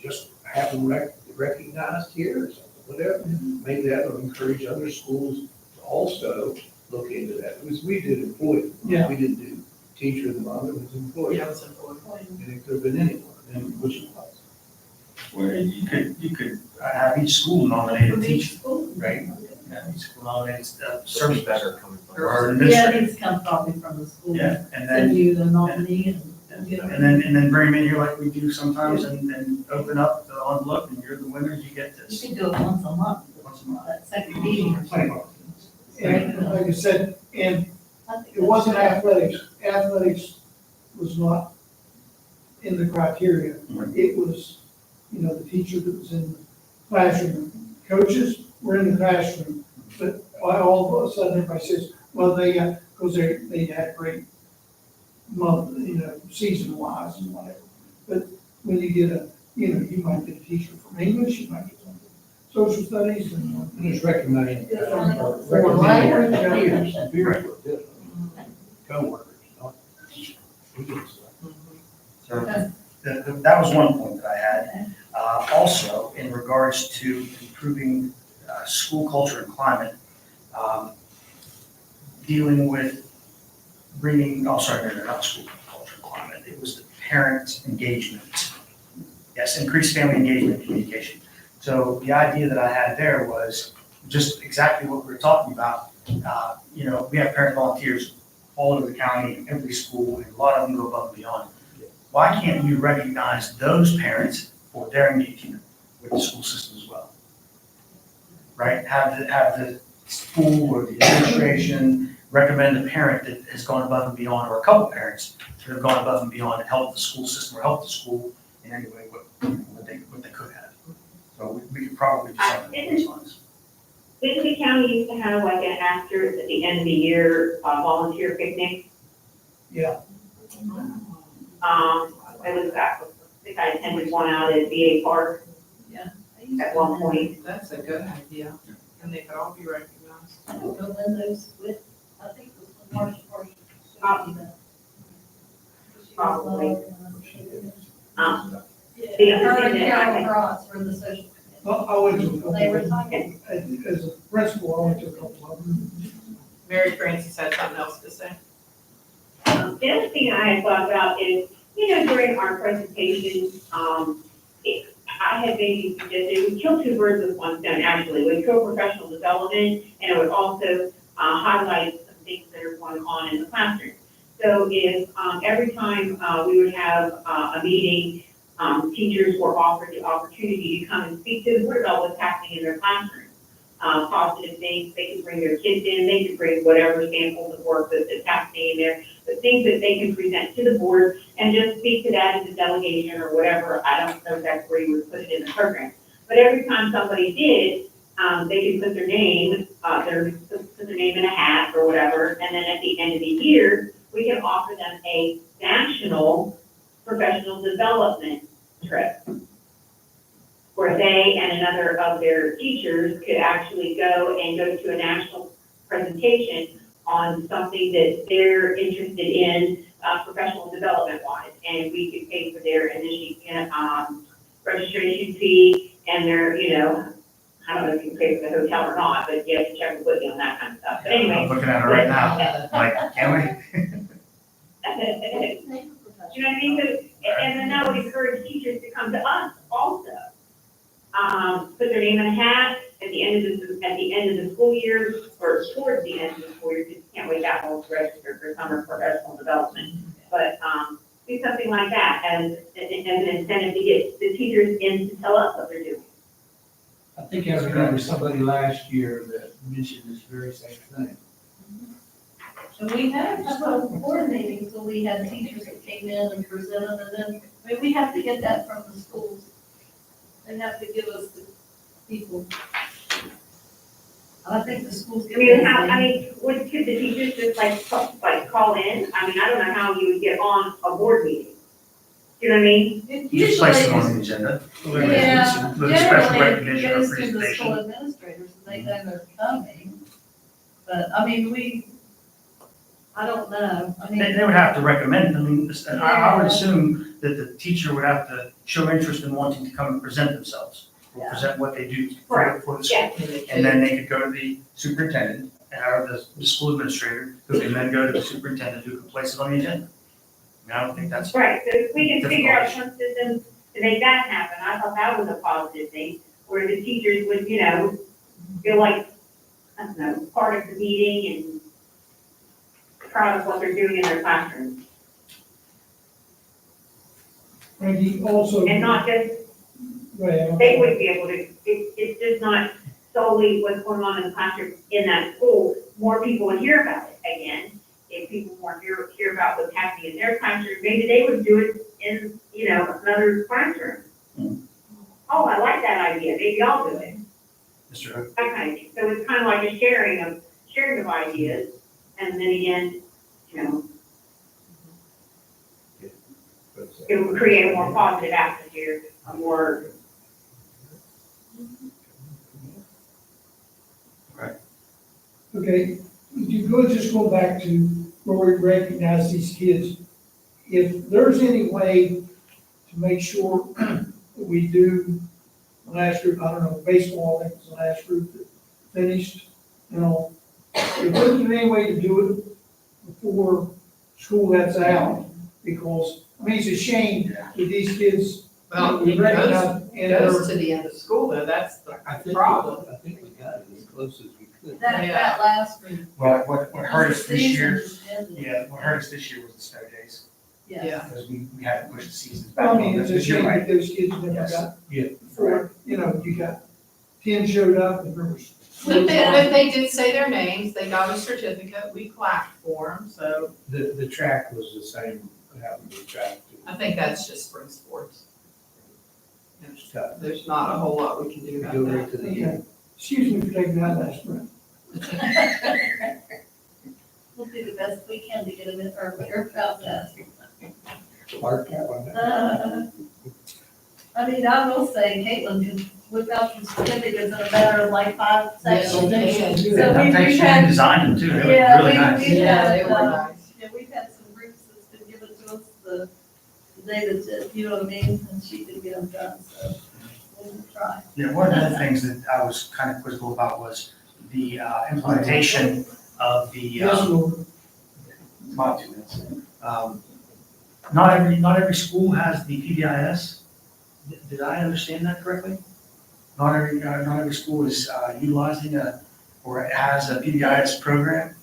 S4: just have them recognized here or something, whatever. Maybe that will encourage other schools to also look into that. Because we did employee.
S2: Yeah.
S4: We didn't do teacher of the month, it was employee.
S5: Yeah, it's important.
S4: And it could have been anyone, and which it was.
S1: Where you could have each school nominate a teacher, right? Yeah, each school nominates service better coming from. Or an
S3: Yeah,
S1: administrator.
S3: it needs to come probably from the school.
S1: Yeah, and
S3: Send
S1: then,
S3: you the nominee
S1: and then bring them in here like we do sometimes and open up the envelope and you're the winner, you get
S3: You
S1: this.
S3: can do it once a month,
S1: Once a month.
S3: that second meeting.
S1: Plenty of
S2: And like I said, and
S3: I think
S2: it wasn't
S3: that's-
S2: athletics. Athletics was not in the criteria. It was, the teacher that was in the classroom. Coaches were in the classroom, but all of a sudden everybody says, well, they got, because they had great month, season wise and whatever. But when you get you might get a teacher from English, you might get one from social studies and.
S4: And it's recommending,
S2: Foreign language,
S4: peers, and peers were different. Co-workers, not. We did stuff.
S1: So that was one point that I had. Also, in regards to improving school culture and climate, dealing with bringing, not school culture and climate, it was the parent engagement. Yes, increased family engagement and communication. So the idea that I had there was just exactly what we were talking about. We have parent volunteers all over the county, in every school, and a lot of them go above and beyond. Why can't you recognize those parents for their engagement with the school system as well? Right? Have the school or the administration recommend a parent that has gone above and beyond, or a couple parents that have gone above and beyond and helped the school system or helped the school in any way what they could have. So we could probably do something along those lines.
S10: Didn't the county used to have like an asterisk at the end of the year, volunteer picnic?
S2: Yeah.
S10: It was, I think I attended one out at VA Park at one point.
S5: That's a good idea, and they could all be recognized.
S3: I don't know when those I think it was when Marsha.
S10: Probably. The other
S3: Her
S10: thing
S3: and
S10: that I
S3: Carol
S10: had-
S3: Cross were the social committee.
S2: I went to a couple.
S3: They were talking.
S2: As a principal, I went to a couple of them.
S5: Mary Frances had something else to say.
S10: The other thing I had thought about is, during our presentation, I had maybe suggested we kill two birds with one stone, actually. We kill professional development, and it would also highlight some things that are going on in the classroom. So if every time we would have a meeting, teachers were offered the opportunity to come and speak to the board about what's happening in their classroom. Positive things, they can bring their kids in, they can bring whatever samples of work that's happening in there, but things that they can present to the board and just speak to that as a delegation or whatever. I don't know exactly where you would put it in the program. But every time somebody did, they could put their name, put their name in a hat or whatever, and then at the end of the year, we can offer them a national professional development trip, where they and another of their teachers could actually go to a national presentation on something that they're interested in, professional development wise. And we could pay for their initial, registration fee and their, I don't know if you can pay for the hotel or not, but you have to check with Whitney on that kind of stuff. But anyway.
S1: I'm looking at it right now, like, can we?
S10: You know what I mean? So, and then that would encourage teachers to come to us also. Put their name in a hat at the end of the school year, or towards the end of the school year, because you can't wait that long to register for summer professional development. But, do something like that as an incentive to get the teachers in to tell us what they're doing.
S4: I think I remember somebody last year that mentioned this very same thing.
S3: And we had a couple of board meetings where we had teachers that came in and presented, and then, we have to get that from the schools. They have to give us the people. I think the schools give us.
S10: Could the teachers just call in? I mean, I don't know how you would get on a board meeting. You know what I mean?
S1: Just place it on the agenda.
S3: Yeah,
S1: With a special
S3: generally, it
S1: recognition or
S3: goes to the
S1: presentation.
S3: school administrators, and they know they're coming. But, I mean, I don't know,
S1: They would have to recommend, I would assume that the teacher would have to show interest in wanting to come and present themselves, or present what they do for the school. And then they could go to the superintendent, or the school administrator, who can then go to the superintendent, who can place it on the agenda. I don't think that's.
S10: Right, so if we can figure out some system to make that happen, I thought that was a positive thing, where the teachers would, feel like, I don't know, part of the meeting and proud of what they're doing in their classroom.
S2: Randy, also,
S10: And not just,
S2: well,
S10: they wouldn't be able to, it's just not solely what's going on in the classroom in that school. More people would hear about it again. If people want to hear about what's happening in their classroom, maybe they would do it in, another classroom. Oh, I like that idea, maybe I'll do it,
S1: Mr. Hook?
S10: that kind of thing. So it's kind of like a sharing of ideas, and then again, it would create a more positive atmosphere, a more.
S2: okay, you go, just go back to where we recognize these kids. If there's any way to make sure that we do, the last group, I don't know, baseball, I think was the last group that finished, if there's any way to do it before school lets out, because, it's a shame that these kids.
S5: Well,
S2: we
S5: it
S2: recognize and
S5: goes to the end of school, though, that's the
S4: I think
S5: problem.
S4: we got it as close as we could.
S3: that last group.
S1: Well, what hurt us this year,
S3: Season ended.
S1: yeah, what hurt us this year was the snow days,
S3: Yeah.
S1: because we had to push the seasons back.
S2: I mean, it's a
S1: You're
S2: shame
S1: right.
S2: that those kids never
S1: Yes.
S2: got.
S4: Yeah.
S2: Before, you got 10 showed up and there was.
S5: But they did say their names, they got a certificate, we clapped for them, so
S4: The track was the same, happened to be track too.
S5: I think that's just spring sports.
S4: It's tough.
S5: There's not a whole lot we can do
S4: We
S5: about
S4: go
S5: that.
S4: right to the
S2: Okay.
S4: end.
S2: Excuse me for taking that last breath.
S3: We'll do the best we can to get them in earlier about that.
S4: Mark that one down.
S3: I will say, Caitlin can whip out some certificates in a matter of like 5
S5: Yes,
S3: seconds.
S5: they can.
S3: So
S1: I think
S3: we've
S1: she
S3: had,
S1: designed them too, they
S3: yeah,
S1: look really nice.
S3: we've
S5: Yeah,
S3: had,
S5: they were nice.
S3: we've had some groups that's been given to us, the David did, you know what I mean? And she did get them done, so we'll try.
S1: Yeah, one of the other things that I was kind of quizzical about was the implementation of the.
S2: Yes, Lord.
S1: My 2 minutes. Not every school has the PBIS. Did I understand that correctly? Not every school is utilizing or has a PBIS program.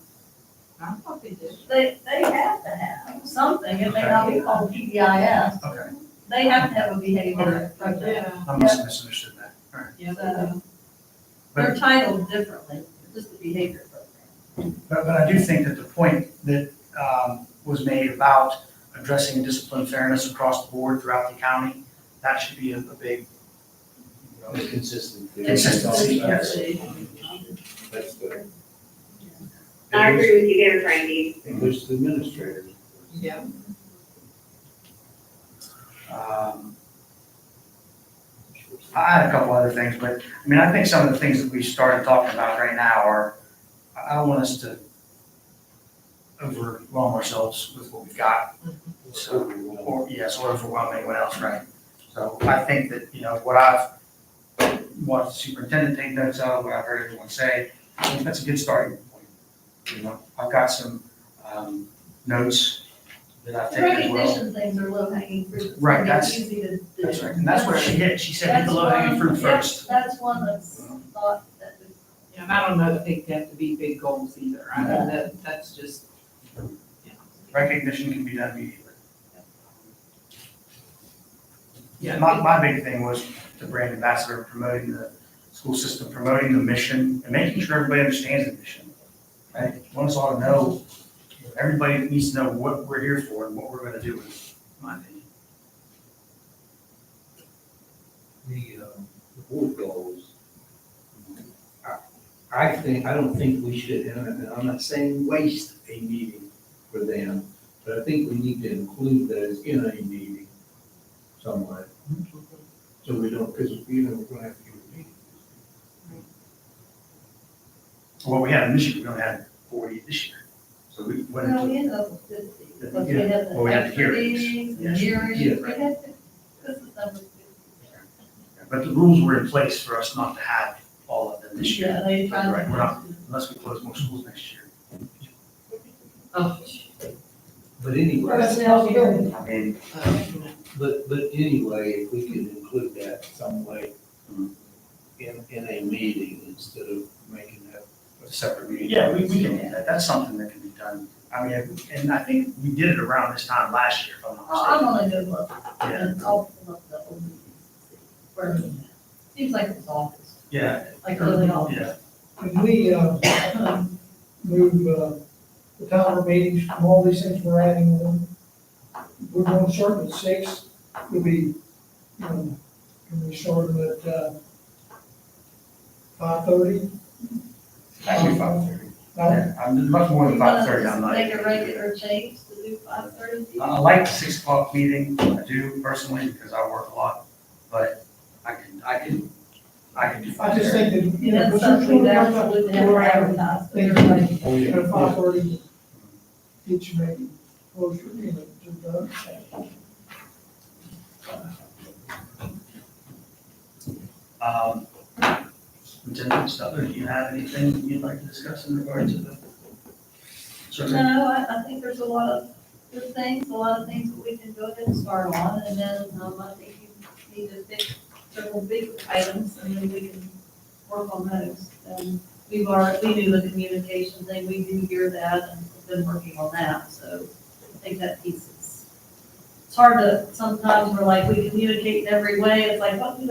S5: I thought they did.
S3: They have to have something, it may not be called PBIS,
S1: Okay,
S3: they have to have a behavior program.
S5: Yeah.
S1: I must have misunderstood that. All right.
S5: Yeah.
S3: So, they're titled differently, just the behavior program.
S1: But I do think that the point that was made about addressing discipline fairness across the board throughout the county, that should be a big,
S4: Consistent.
S1: Consistency, yes.
S4: That's good.
S10: I agree with you there, Frankie.
S4: English administrators.
S5: Yeah.
S1: I had a couple other things, but I mean, I think some of the things that we started talking about right now are, I don't want us to overwhelm ourselves with what we've got. So, or, yes, or overwhelm anyone else, right? So I think that, what the superintendent take notes of, what I've heard everyone say, I think that's a good starting point. I've got some notes that I've
S3: The
S1: taken as well.
S3: recognition things are low hanging fruit. It's
S1: Right,
S3: gonna be
S1: that's-
S3: easy to do.
S1: That's right, and that's where she hit. She said hit the low hanging fruit
S3: That's one-
S1: first.
S3: Yep, that's one that's not, that we
S5: Yeah, and I don't know that they have to be big goals either. I know that's just,
S1: Recognition can be done immediately.
S5: yeah.
S1: My big thing was the brand ambassador, promoting the school system, promoting the mission, and making sure everybody understands the mission. Right? I want us all to know, everybody needs to know what we're here for and what we're gonna do with it, in my opinion.
S4: The board goals. I don't think we should, and I'm not saying waste a meeting for them, but I think we need to include those in a meeting somewhat. So we don't, because we're gonna have to do a meeting.
S1: Well, we had in Michigan, we only had 40 this year. So we went
S3: No, we
S1: into,
S3: ended up with 50, because we had
S1: Well, we had
S3: the
S1: the hearings.
S3: hearings, the
S1: Yes.
S3: hearings,
S4: Yeah.
S3: we had, this is number 50.
S1: but the rules were in place for us not to have all of them this year.
S3: Yeah, they tried
S1: Right, we're not,
S3: to.
S1: unless we close more schools next year.
S5: Oh,
S4: But anyway,
S1: I mean,
S4: but anyway, if we could include that some way in a meeting instead of making that.
S1: a separate meeting. Yeah, we can do that. That's something that can be done. I mean, and I think we did it around this time last year, if I'm not
S3: I'm
S1: mistaken.
S3: gonna go look, and I'll pull up the old meetings, and see where, seems like it was August,
S1: Yeah,
S3: like early August.
S1: yeah.
S2: When we, move, the town meetings from all these things we're adding on, we're going to start at 6, we'll be, can we start them at, 5:30?
S1: Actually, 5:30. Yeah, I'm much more than
S3: You wanna
S1: 5:30,
S3: just
S1: I'm not.
S3: Make a regular change to do 5:30?
S1: I like the 6 o'clock meeting, I do personally, because I work a lot, but I can do
S2: I just
S1: 5:30.
S2: think that,
S3: You know, something that would have advertised, but everybody,
S4: Oh, yeah.
S2: 5:30, get you maybe closer, to the.
S1: Lieutenant Stutler, do you have anything you'd like to discuss in regards to the survey?
S3: no, I think there's a lot of good things, a lot of things that we can go ahead and start on, and then, I think you need to pick several big items, and then we can work on those. And we do the communication thing, we do hear that, and we've been working on that, so I think that piece is, it's hard to, sometimes we're like, we communicate in every way, it's like, what do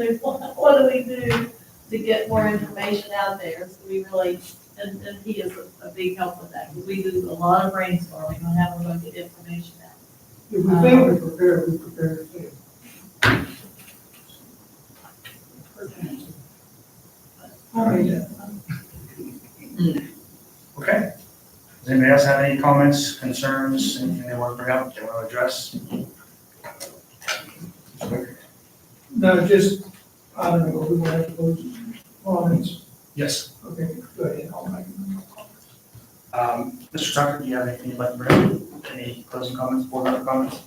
S3: we do to get more information out there? So we really, and he is a big help with that, because we do a lot of brainstorming on how we're going to get information out.
S2: If we fail to prepare, we prepare to fail.
S1: Okay. Does anybody else have any comments, concerns, anything they want to bring up, they want to address?
S2: No, just, I don't know, we will have to close comments.
S1: Yes.
S2: Okay, go ahead, I'll make them.
S1: Mr. Tucker, do you have anything you'd like to bring up? Any closing comments, board member comments?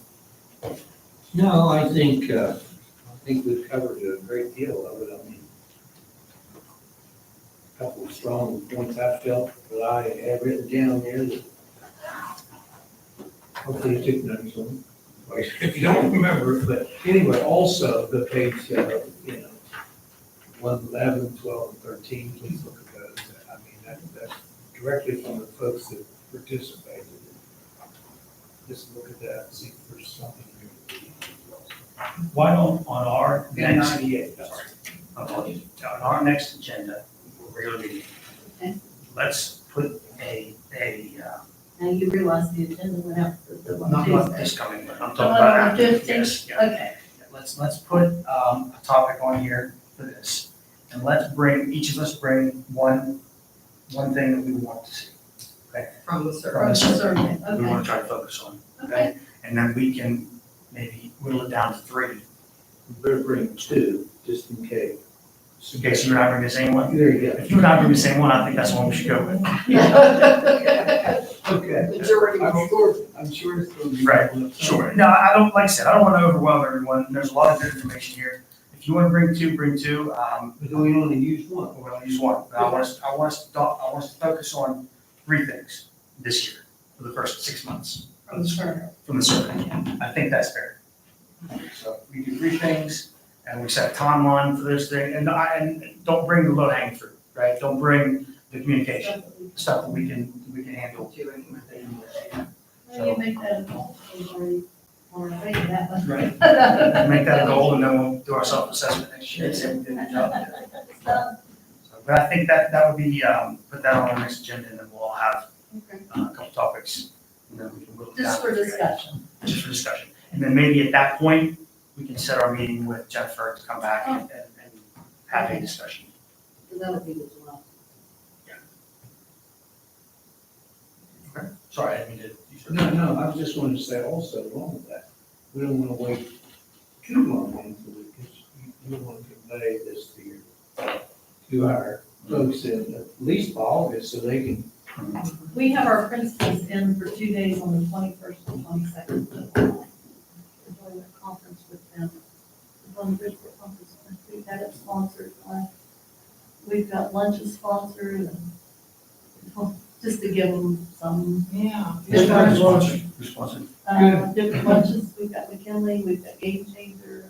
S4: No, I think we've covered a great deal of it. I mean, a couple of strong points I felt that I have written down there that hopefully you took notes on. If you don't remember it, but anyway, also the page, 1, 11, 12, and 13, please look at those. I mean, that's directly from the folks that participated. Just look at that and see if there's something here.
S1: Why don't, on our next,
S4: 98,
S1: sorry, apologies, on our next agenda, regular meeting,
S3: Okay.
S1: let's put
S3: Now you realize the agenda went out for the one
S1: not
S3: Tuesday.
S1: this coming, but I'm
S3: The
S1: talking
S3: one
S1: about
S3: on
S1: after.
S3: 15th?
S1: Yes, yeah.
S3: Okay,
S1: Let's put a topic on here for this, and let's bring, each of us bring one thing that we want to see.
S5: From the
S1: From
S5: survey.
S1: the survey,
S3: survey,
S1: we
S3: okay,
S1: want to try to focus on,
S3: okay.
S1: and then we can maybe whittle it down to 3.
S4: We better bring 2, just in case.
S1: In case you and I bring the same one.
S4: There you go.
S1: If you and I bring the same one, I think that's the one we should go with.
S4: Okay.
S5: Majority
S4: I'm sure it's going to be.
S1: Right, sure. No, I don't, like I said, I don't want to overwhelm everyone. There's a lot of good information here. If you want to bring 2, bring 2.
S4: But we only use one.
S1: We'll only use one. But I want us to focus on 3 things this year for the first 6 months
S3: From the survey.
S1: from the survey. I think that's fair. So we do 3 things and we set a timeline for those things. And don't bring the low hanging fruit, right? Don't bring the communication, stuff that we can handle.
S3: Well, you make that a goal, we've already that one.
S1: Right. Make that a goal and then we'll do our self-assessment next year and say we did a good job. So, but I think that would be, put that on our next agenda and then we'll all have
S3: Okay.
S1: a couple topics. And then we can whittle it down.
S3: Just for discussion.
S1: Just for discussion. And then maybe at that point, we can set our meeting with Jennifer to come back and have a discussion.
S3: So that would be good as well.
S1: Okay. Sorry, I didn't mean to.
S4: No, I just wanted to say also along with that, we don't want to wait too long into it because we want to convey this to our folks in at least by August so they can.
S3: We have our principals in for 2 days on the 21st and 22nd. We're doing a conference with them. We're on the Bridgeport conference. We've had it sponsored by, we've got lunches sponsored and just to give them some
S5: Yeah.
S3: different,
S1: Who's sponsored?
S3: different lunches. We've got McKinley, we've got Game Changer,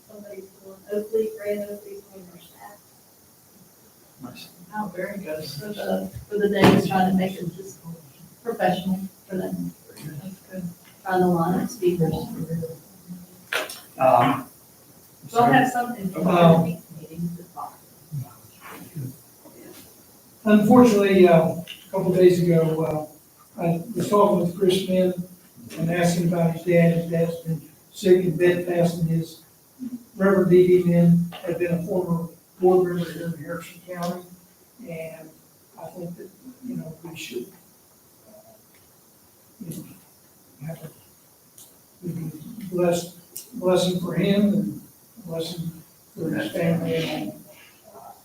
S3: somebody's doing Oakley, Grand Oakley's doing our staff.
S1: Nice.
S5: Oh, very good.
S3: For the day, is trying to make it just professional for them.
S5: That's good.
S3: Trying to line up speakers. We'll have something for the meetings to talk.
S2: Unfortunately, a couple days ago, I was talking with Chris Finn and asking about his dad. His dad's been sick and bedfast, and his Reverend D.D. Min had been a former board member here in Harrison County. And I think that, we should, have a blessing for him and a blessing for his family and all.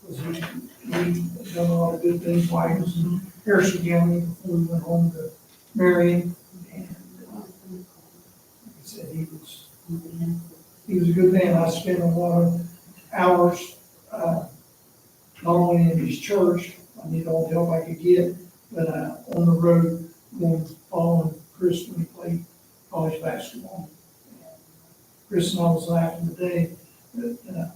S2: Because he done a lot of good things while he was in Harrison County before he went home to Marion. And like I said, he was a good man. I spent a lot of hours, not only in his church, I need all the help I could get, but on the road, following Chris when he played college basketball. And Chris and I was laughing today that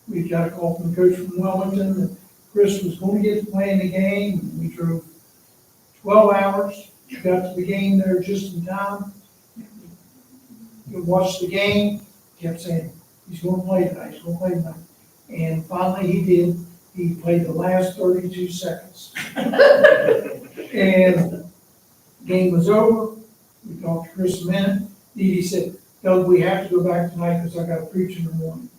S2: we got a call from the coach from Wellington that Chris was going to get to play in the game. And we drove 12 hours, got to the game there just in time. We watched the game, kept saying, he's going to play tonight, he's going to play tonight. And finally he did. He played the last 32 seconds. And game was over. We talked to Chris a minute. He said, Doug, we have to go back tonight because I got to preach in the morning.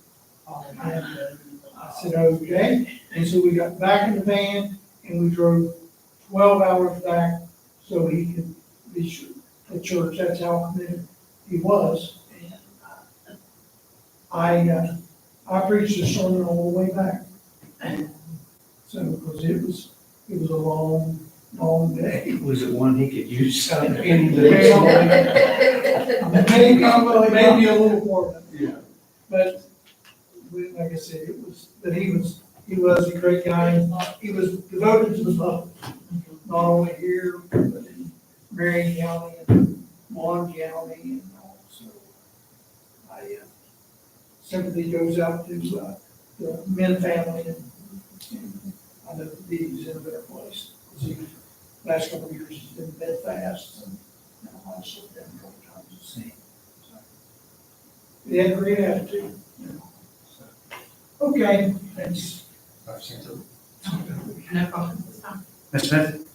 S2: And I said, okay. And so we got back in the van and we drove 12 hours back so he could be sure at church. That's how committed he was. And I preached a sermon all the way back. So, because it was a long long day.
S4: Was it one he could use any
S2: Maybe
S4: day?
S2: maybe a little more than
S4: Yeah.
S2: But, like I said, he was a great guy. He was devoted to the public, not only here, but in Marion County and Mon County and all. So I, sympathy goes out to, the Min family and I know that he's in a better place. 'Cause he, last couple of years, he's been bedfast and now I slept down a couple times to see him. So, he had a great attitude, you know. So, okay, thanks.
S5: No problem this time.
S1: Ms. Smith?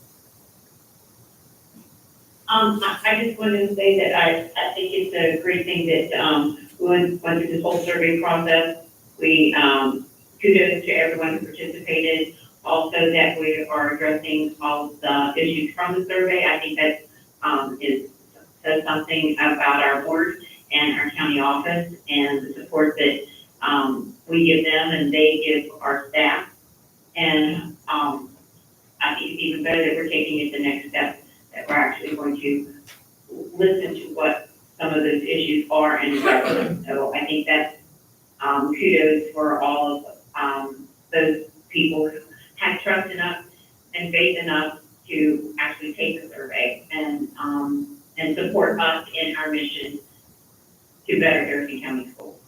S10: I just wanted to say that I think it's a great thing that, we went through this whole survey process. We, kudos to everyone who participated. Also that we are addressing all of the issues from the survey. I think that, says something about our board and our county office and the support that, we give them and they give our staff. And, I think it's even better that we're taking it the next step, that we're actually going to listen to what some of those issues are and address them. So I think that's, kudos for all of, those people who have trust in us and faith in us to actually take the survey and support us in our mission to better Harrison County schools.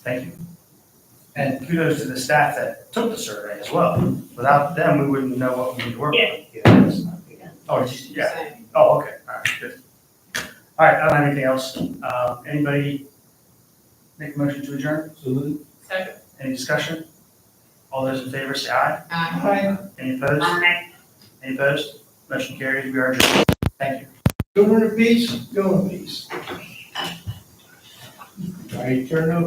S1: Thank you. And kudos to the staff that took the survey as well. Without them, we wouldn't know what we need to work on.
S10: Yes.
S1: Oh, yeah. Oh, okay, all right, good. All right, I don't have anything else. Anybody make a motion to adjourn?
S5: Second.
S1: Any discussion? All those in favor say aye.
S2: Hi,
S1: Any opposed?
S10: Aye.
S1: Any opposed? Motion carries. We are adjourned. Thank you.
S2: go in peace, go in peace.
S4: All right, turn over.